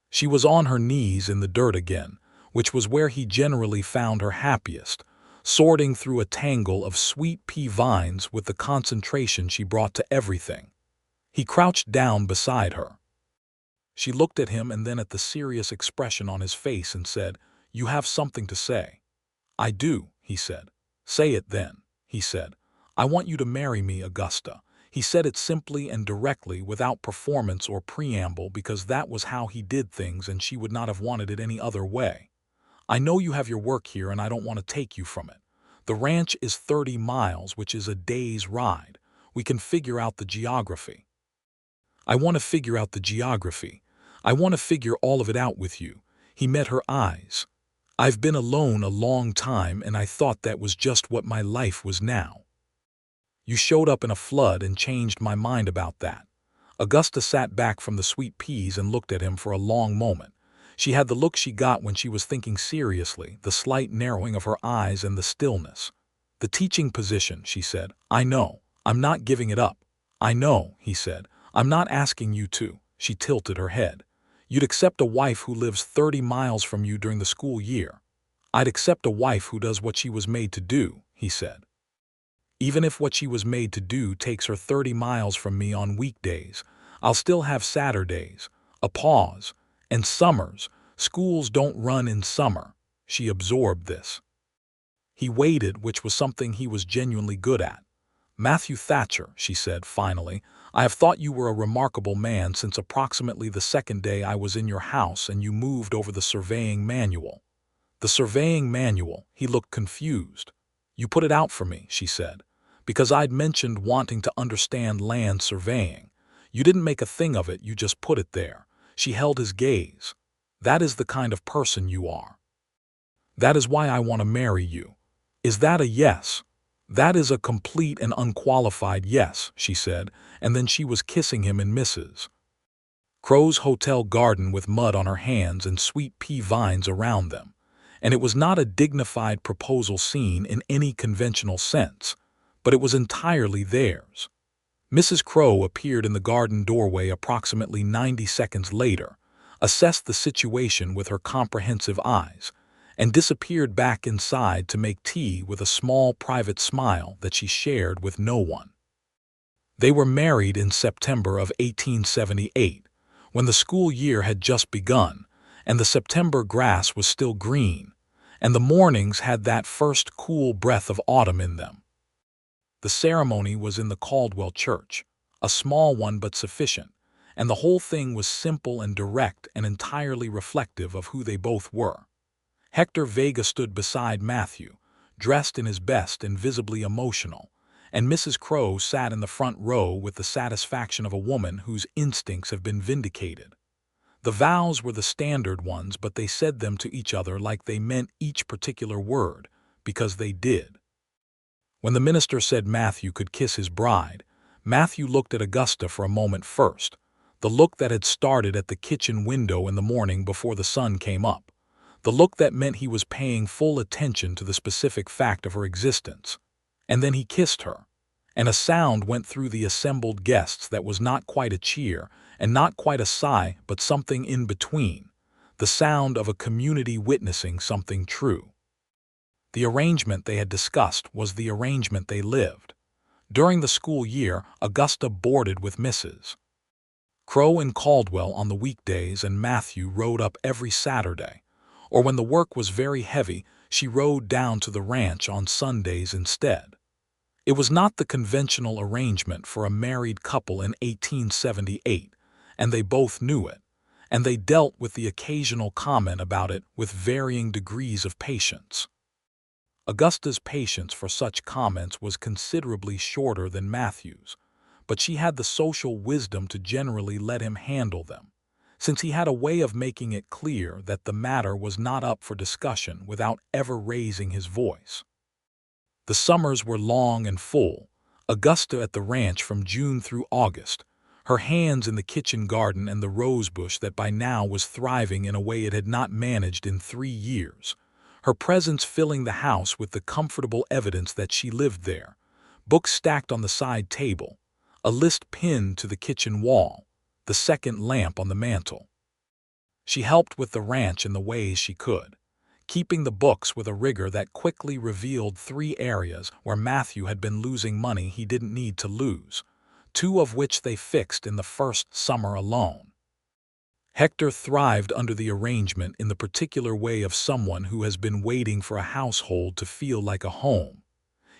She was on her knees in the dirt again, which was where he generally found her happiest, sorting through a tangle of sweet pea vines with the concentration she brought to everything. He crouched down beside her. She looked at him and then at the serious expression on his face and said, "You have something to say." "I do," he said. "Say it then," he said. "I want you to marry me, Augusta." He said it simply and directly without performance or preamble because that was how he did things and she would not have wanted it any other way. "I know you have your work here and I don't want to take you from it. The ranch is 30 miles, which is a day's ride. We can figure out the geography." "I want to figure out the geography. I want to figure all of it out with you." He met her eyes. "I've been alone a long time and I thought that was just what my life was now. You showed up in a flood and changed my mind about that." Augusta sat back from the sweet peas and looked at him for a long moment. She had the look she got when she was thinking seriously, the slight narrowing of her eyes and the stillness. "The teaching position," she said. "I know. I'm not giving it up." "I know," he said. "I'm not asking you to." She tilted her head. "You'd accept a wife who lives 30 miles from you during the school year." "I'd accept a wife who does what she was made to do," he said. "Even if what she was made to do takes her 30 miles from me on weekdays, I'll still have Saturdays." A pause. "And summers. Schools don't run in summer." She absorbed this. He waited, which was something he was genuinely good at. "Matthew Thatcher," she said finally, "I have thought you were a remarkable man since approximately the second day I was in your house and you moved over the surveying manual." "The surveying manual?" He looked confused. "You put it out for me," she said, "because I'd mentioned wanting to understand land surveying. You didn't make a thing of it, you just put it there." She held his gaze. "That is the kind of person you are. That is why I want to marry you." "Is that a yes?" "That is a complete and unqualified yes," she said, and then she was kissing him in Mrs. Crow's hotel garden with mud on her hands and sweet pea vines around them. And it was not a dignified proposal scene in any conventional sense, but it was entirely theirs. Mrs. Crow appeared in the garden doorway approximately 90 seconds later, assessed the situation with her comprehensive eyes, and disappeared back inside to make tea with a small private smile that she shared with no one. They were married in September of 1878, when the school year had just begun, and the September grass was still green, and the mornings had that first cool breath of autumn in them. The ceremony was in the Caldwell Church, a small one but sufficient, and the whole thing was simple and direct and entirely reflective of who they both were. Hector Vega stood beside Matthew, dressed in his best and visibly emotional, and Mrs. Crow sat in the front row with the satisfaction of a woman whose instincts have been vindicated. The vows were the standard ones, but they said them to each other like they meant each particular word, because they did. When the minister said Matthew could kiss his bride, Matthew looked at Augusta for a moment first, the look that had started at the kitchen window in the morning before the sun came up, the look that meant he was paying full attention to the specific fact of her existence. And then he kissed her, and a sound went through the assembled guests that was not quite a cheer and not quite a sigh, but something in between, the sound of a community witnessing something true. The arrangement they had discussed was the arrangement they lived. During the school year, Augusta boarded with Mrs. Crow in Caldwell on the weekdays, and Matthew rode up every Saturday, or when the work was very heavy, she rode down to the ranch on Sundays instead. It was not the conventional arrangement for a married couple in 1878, and they both knew it, and they dealt with the occasional comment about it with varying degrees of patience. Augusta's patience for such comments was considerably shorter than Matthew's, but she had the social wisdom to generally let him handle them, since he had a way of making it clear that the matter was not up for discussion without ever raising his voice. The summers were long and full, Augusta at the ranch from June through August, her hands in the kitchen garden and the rosebush that by now was thriving in a way it had not managed in 3 years, her presence filling the house with the comfortable evidence that she lived there, books stacked on the side table, a list pinned to the kitchen wall, the second lamp on the mantel. She helped with the ranch in the ways she could, keeping the books with a rigor that quickly revealed 3 areas where Matthew had been losing money he didn't need to lose, 2 of which they fixed in the first summer alone. Hector thrived under the arrangement in the particular way of someone who has been waiting for a household to feel like a home.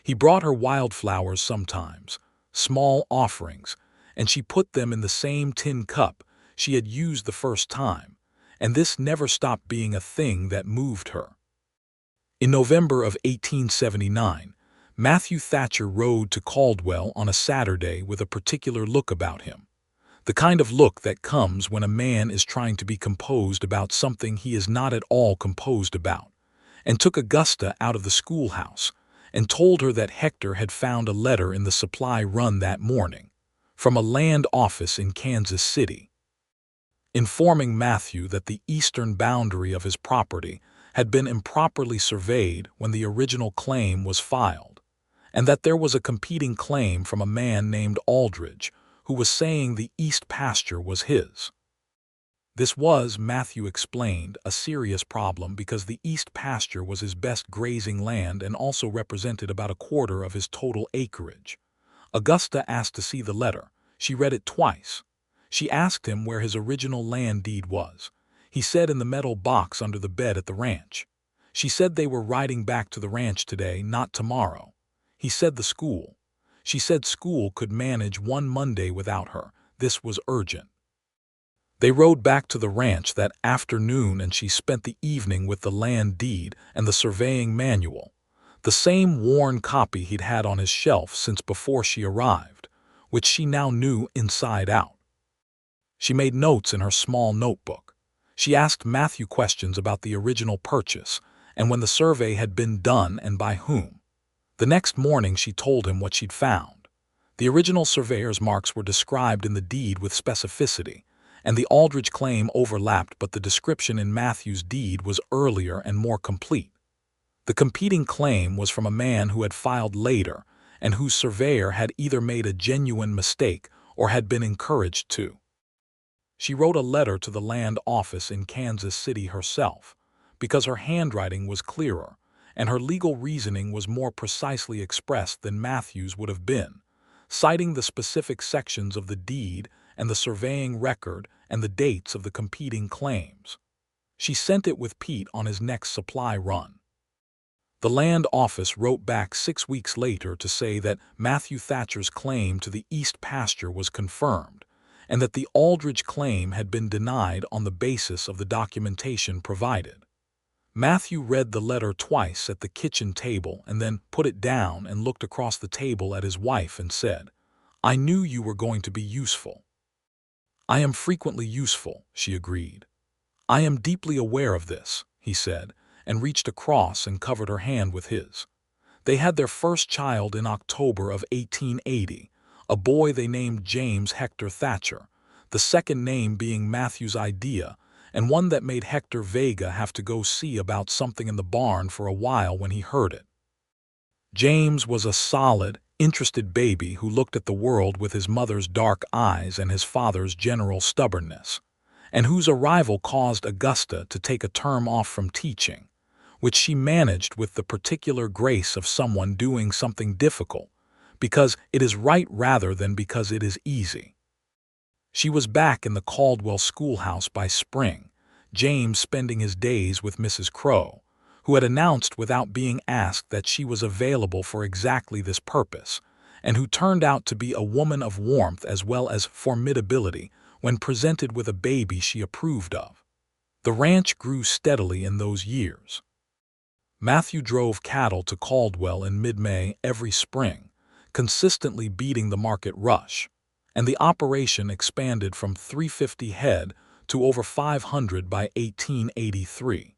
He brought her wildflowers sometimes, small offerings, and she put them in the same tin cup she had used the first time, and this never stopped being a thing that moved her. In November of 1879, Matthew Thatcher rode to Caldwell on a Saturday with a particular look about him, the kind of look that comes when a man is trying to be composed about something he is not at all composed about, and took Augusta out of the schoolhouse and told her that Hector had found a letter in the supply run that morning, from a land office in Kansas City, informing Matthew that the eastern boundary of his property had been improperly surveyed when the original claim was filed, and that there was a competing claim from a man named Aldridge who was saying the east pasture was his. This was, Matthew explained, a serious problem because the east pasture was his best grazing land and also represented about a quarter of his total acreage. Augusta asked to see the letter. She read it twice. She asked him where his original land deed was. He said in the metal box under the bed at the ranch. She said they were riding back to the ranch today, not tomorrow. He said the school. She said school could manage one Monday without her. This was urgent. They rode back to the ranch that afternoon, and she spent the evening with the land deed and the surveying manual, the same worn copy he'd had on his shelf since before she arrived, which she now knew inside out. She made notes in her small notebook. She asked Matthew questions about the original purchase and when the survey had been done and by whom. The next morning she told him what she'd found. The original surveyor's marks were described in the deed with specificity, and the Aldridge claim overlapped, but the description in Matthew's deed was earlier and more complete. The competing claim was from a man who had filed later and whose surveyor had either made a genuine mistake or had been encouraged to. She wrote a letter to the land office in Kansas City herself, because her handwriting was clearer and her legal reasoning was more precisely expressed than Matthew's would have been, citing the specific sections of the deed and the surveying record and the dates of the competing claims. She sent it with Pete on his next supply run. The land office wrote back 6 weeks later to say that Matthew Thatcher's claim to the east pasture was confirmed, and that the Aldridge claim had been denied on the basis of the documentation provided. Matthew read the letter twice at the kitchen table and then put it down and looked across the table at his wife and said, "I knew you were going to be useful." "I am frequently useful," she agreed. "I am deeply aware of this," he said, and reached across and covered her hand with his. They had their first child in October of 1880, a boy they named James Hector Thatcher, the second name being Matthew's idea, and one that made Hector Vega have to go see about something in the barn for a while when he heard it. James was a solid, interested baby who looked at the world with his mother's dark eyes and his father's general stubbornness, and whose arrival caused Augusta to take a term off from teaching, which she managed with the particular grace of someone doing something difficult, because it is right rather than because it is easy. She was back in the Caldwell schoolhouse by spring, James spending his days with Mrs. Crow, who had announced without being asked that she was available for exactly this purpose, and who turned out to be a woman of warmth as well as formidability when presented with a baby she approved of. The ranch grew steadily in those years. Matthew drove cattle to Caldwell in mid-May every spring, consistently beating the market rush, and the operation expanded from 350 head to over 500 by 1883.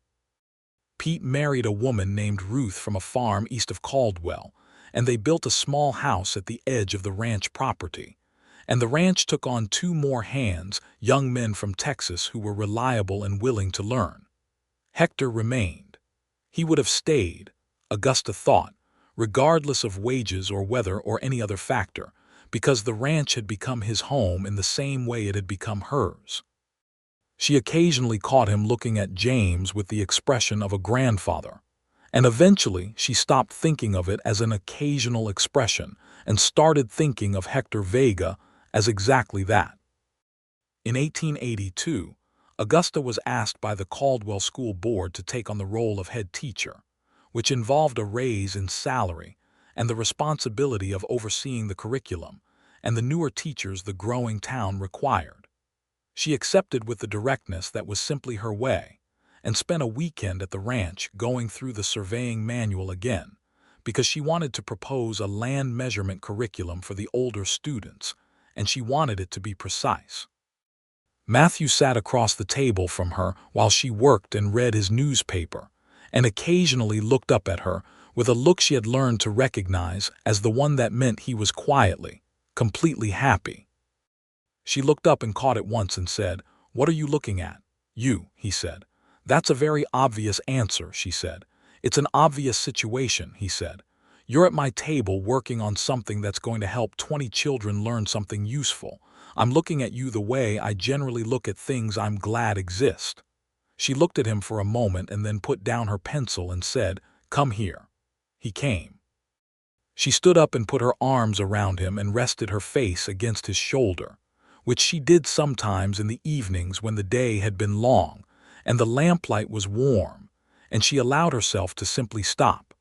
Pete married a woman named Ruth from a farm east of Caldwell, and they built a small house at the edge of the ranch property, and the ranch took on 2 more hands, young men from Texas who were reliable and willing to learn. Hector remained. He would have stayed, Augusta thought, regardless of wages or weather or any other factor, because the ranch had become his home in the same way it had become hers. She occasionally caught him looking at James with the expression of a grandfather, and eventually she stopped thinking of it as an occasional expression and started thinking of Hector Vega as exactly that. In 1882, Augusta was asked by the Caldwell School Board to take on the role of head teacher, which involved a raise in salary and the responsibility of overseeing the curriculum and the newer teachers the growing town required. She accepted with the directness that was simply her way, and spent a weekend at the ranch going through the surveying manual again, because she wanted to propose a land measurement curriculum for the older students, and she wanted it to be precise. Matthew sat across the table from her while she worked and read his newspaper, and occasionally looked up at her with a look she had learned to recognize as the one that meant he was quietly, completely happy. She looked up and caught it once and said, "What are you looking at?" "You," he said. "That's a very obvious answer," she said. "It's an obvious situation," he said. "You're at my table working on something that's going to help 20 children learn something useful. I'm looking at you the way I generally look at things I'm glad exist." She looked at him for a moment and then put down her pencil and said, "Come here." He came. She stood up and put her arms around him and rested her face against his shoulder, which she did sometimes in the evenings when the day had been long and the lamplight was warm, and she allowed herself to simply stop.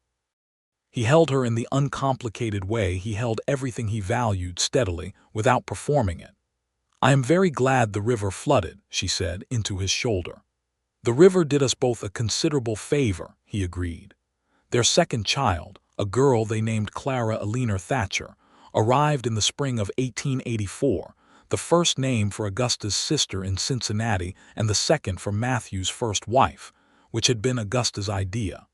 He held her in the uncomplicated way he held everything he valued steadily, without performing it. "I am very glad the river flooded," she said, into his shoulder. "The river did us both a considerable favor," he agreed. Their second child, a girl they named Clara Eleanor Thatcher, arrived in the spring of 1884, the first name for Augusta's sister in Cincinnati and the second for Matthew's first wife, which had been Augusta's idea.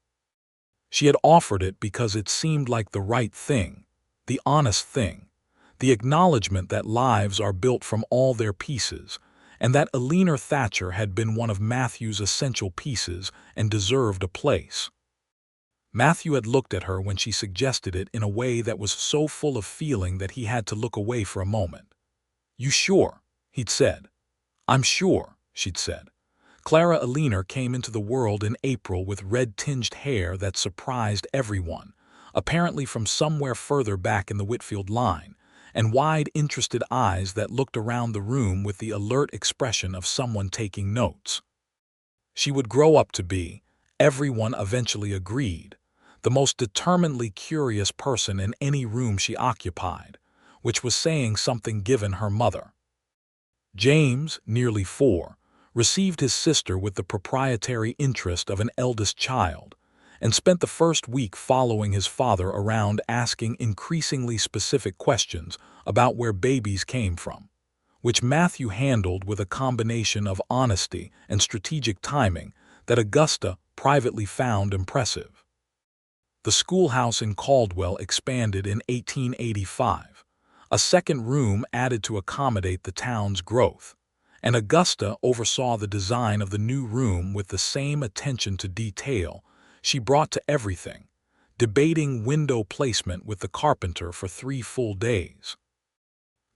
She had offered it because it seemed like the right thing, the honest thing, the acknowledgement that lives are built from all their pieces, and that Eleanor Thatcher had been one of Matthew's essential pieces and deserved a place. Matthew had looked at her when she suggested it in a way that was so full of feeling that he had to look away for a moment. "You sure?" he'd said. "I'm sure," she'd said. Clara Eleanor came into the world in April with red-tinged hair that surprised everyone, apparently from somewhere further back in the Whitfield line, and wide, interested eyes that looked around the room with the alert expression of someone taking notes. She would grow up to be, everyone eventually agreed, the most determinedly curious person in any room she occupied, which was saying something given her mother. James, nearly 4, received his sister with the proprietary interest of an eldest child, and spent the first week following his father around asking increasingly specific questions about where babies came from, which Matthew handled with a combination of honesty and strategic timing that Augusta privately found impressive. The schoolhouse in Caldwell expanded in 1885, a second room added to accommodate the town's growth, and Augusta oversaw the design of the new room with the same attention to detail she brought to everything, debating window placement with the carpenter for 3 full days.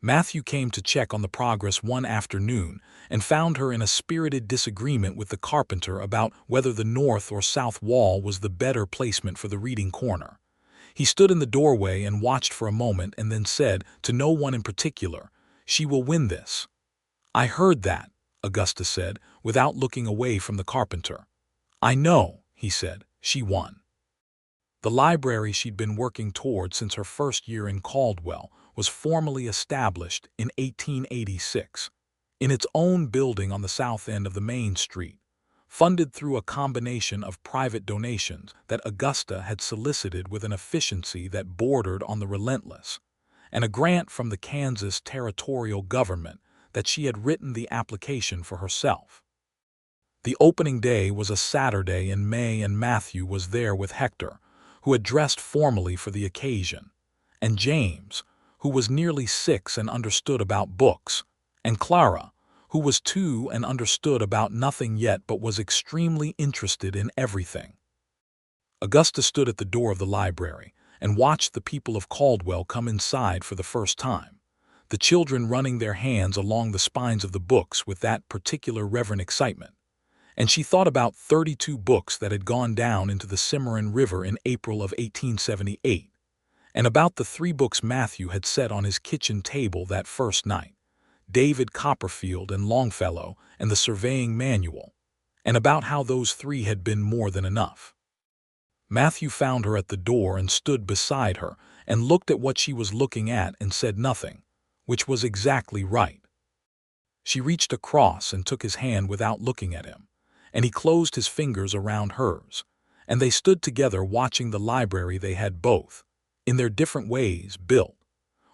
Matthew came to check on the progress one afternoon and found her in a spirited disagreement with the carpenter about whether the north or south wall was the better placement for the reading corner. He stood in the doorway and watched for a moment and then said, to no one in particular, "She will win this." "I heard that," Augusta said, without looking away from the carpenter. "I know," he said, "she won." The library she'd been working toward since her first year in Caldwell was formally established in 1886, in its own building on the south end of the main street, funded through a combination of private donations that Augusta had solicited with an efficiency that bordered on the relentless, and a grant from the Kansas territorial government that she had written the application for herself. The opening day was a Saturday in May, and Matthew was there with Hector, who had dressed formally for the occasion, and James, who was nearly 6 and understood about books, and Clara, who was 2 and understood about nothing yet but was extremely interested in everything. Augusta stood at the door of the library and watched the people of Caldwell come inside for the first time, the children running their hands along the spines of the books with that particular reverent excitement. And she thought about 32 books that had gone down into the Cimarron River in April of 1878, and about the 3 books Matthew had set on his kitchen table that first night, David Copperfield and Longfellow and the Surveying Manual, and about how those 3 had been more than enough. Matthew found her at the door and stood beside her and looked at what she was looking at and said nothing, which was exactly right. She reached across and took his hand without looking at him, and he closed his fingers around hers, and they stood together watching the library they had both, in their different ways, built,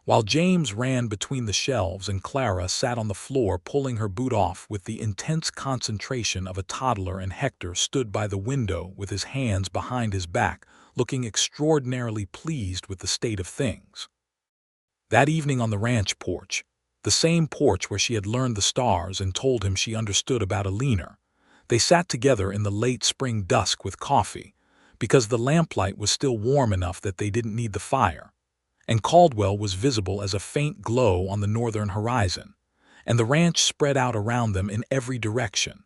while James ran between the shelves and Clara sat on the floor pulling her boot off with the intense concentration of a toddler, and Hector stood by the window with his hands behind his back, looking extraordinarily pleased with the state of things. That evening on the ranch porch, the same porch where she had learned the stars and told him she understood about Eleanor, they sat together in the late spring dusk with coffee, because the lamplight was still warm enough that they didn't need the fire, and Caldwell was visible as a faint glow on the northern horizon, and the ranch spread out around them in every direction,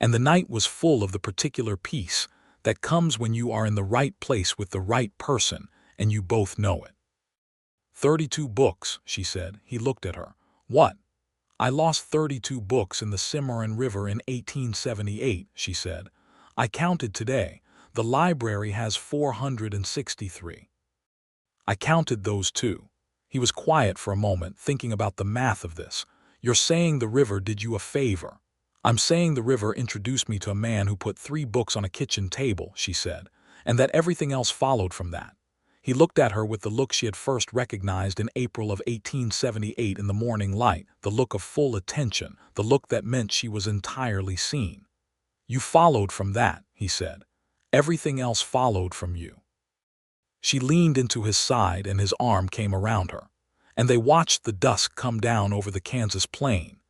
and the night was full of the particular peace that comes when you are in the right place with the right person and you both know it. 32 books, she said. He looked at her. What? I lost 32 books in the Cimarron River in 1878, she said. I counted today. The library has 463. I counted those too. He was quiet for a moment, thinking about the math of this. You're saying the river did you a favor. I'm saying the river introduced me to a man who put 3 books on a kitchen table, she said, and that everything else followed from that. He looked at her with the look she had first recognized in April of 1878 in the morning light, the look of full attention, the look that meant she was entirely seen. You followed from that, he said. Everything else followed from you. She leaned into his side and his arm came around her, and they watched the dusk come down over the Kansas plain,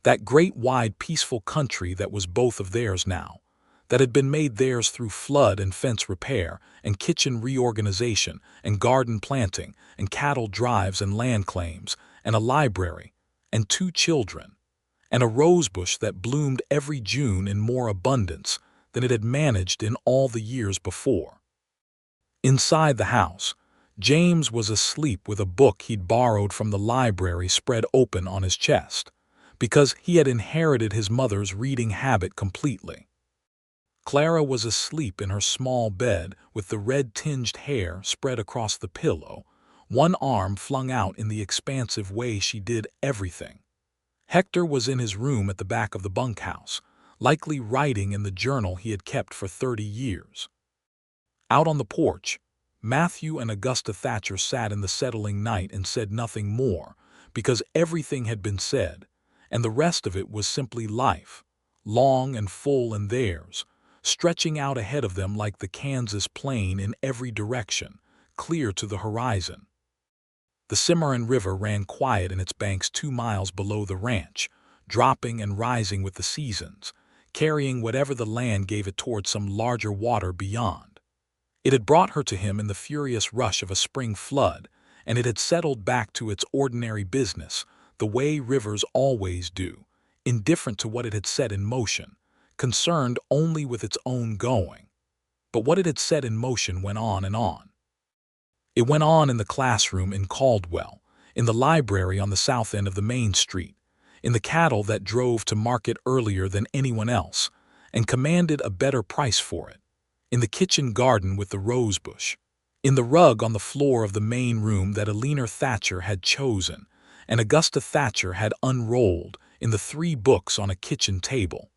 that great wide peaceful country that was both of theirs now, that had been made theirs through flood and fence repair and kitchen reorganization and garden planting and cattle drives and land claims and a library and 2 children and a rosebush that bloomed every June in more abundance than it had managed in all the years before. Inside the house, James was asleep with a book he'd borrowed from the library spread open on his chest, because he had inherited his mother's reading habit completely. Clara was asleep in her small bed with the red-tinged hair spread across the pillow, one arm flung out in the expansive way she did everything. Hector was in his room at the back of the bunkhouse, likely writing in the journal he had kept for 30 years. Out on the porch, Matthew and Augusta Thatcher sat in the settling night and said nothing more, because everything had been said, and the rest of it was simply life, long and full and theirs, stretching out ahead of them like the Kansas plain in every direction, clear to the horizon. The Cimarron River ran quiet in its banks 2 miles below the ranch, dropping and rising with the seasons, carrying whatever the land gave it toward some larger water beyond. It had brought her to him in the furious rush of a spring flood, and it had settled back to its ordinary business, the way rivers always do, indifferent to what it had set in motion, concerned only with its own going. But what it had set in motion went on and on. It went on in the classroom in Caldwell, in the library on the south end of the main street, in the cattle that drove to market earlier than anyone else, and commanded a better price for it, in the kitchen garden with the rosebush, in the rug on the floor of the main room that Eleanor Thatcher had chosen, and Augusta Thatcher had unrolled, in the 3 books on a kitchen table.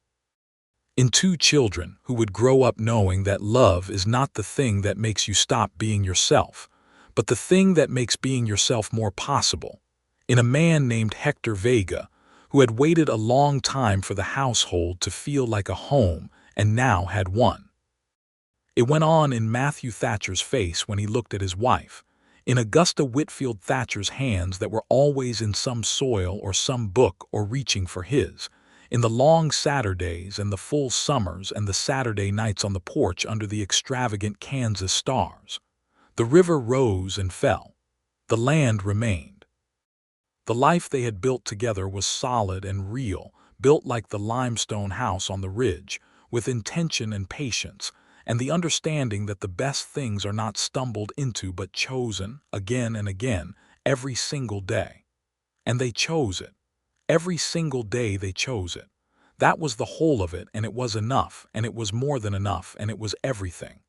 In 2 children who would grow up knowing that love is not the thing that makes you stop being yourself, but the thing that makes being yourself more possible. In a man named Hector Vega, who had waited a long time for the household to feel like a home and now had one. It went on in Matthew Thatcher's face when he looked at his wife, in Augusta Whitfield Thatcher's hands that were always in some soil or some book or reaching for his, in the long Saturdays and the full summers and the Saturday nights on the porch under the extravagant Kansas stars. The river rose and fell. The land remained. The life they had built together was solid and real, built like the limestone house on the ridge, with intention and patience, and the understanding that the best things are not stumbled into but chosen, again and again, every single day. And they chose it. Every single day they chose it. That was the whole of it, and it was enough, and it was more than enough, and it was everything.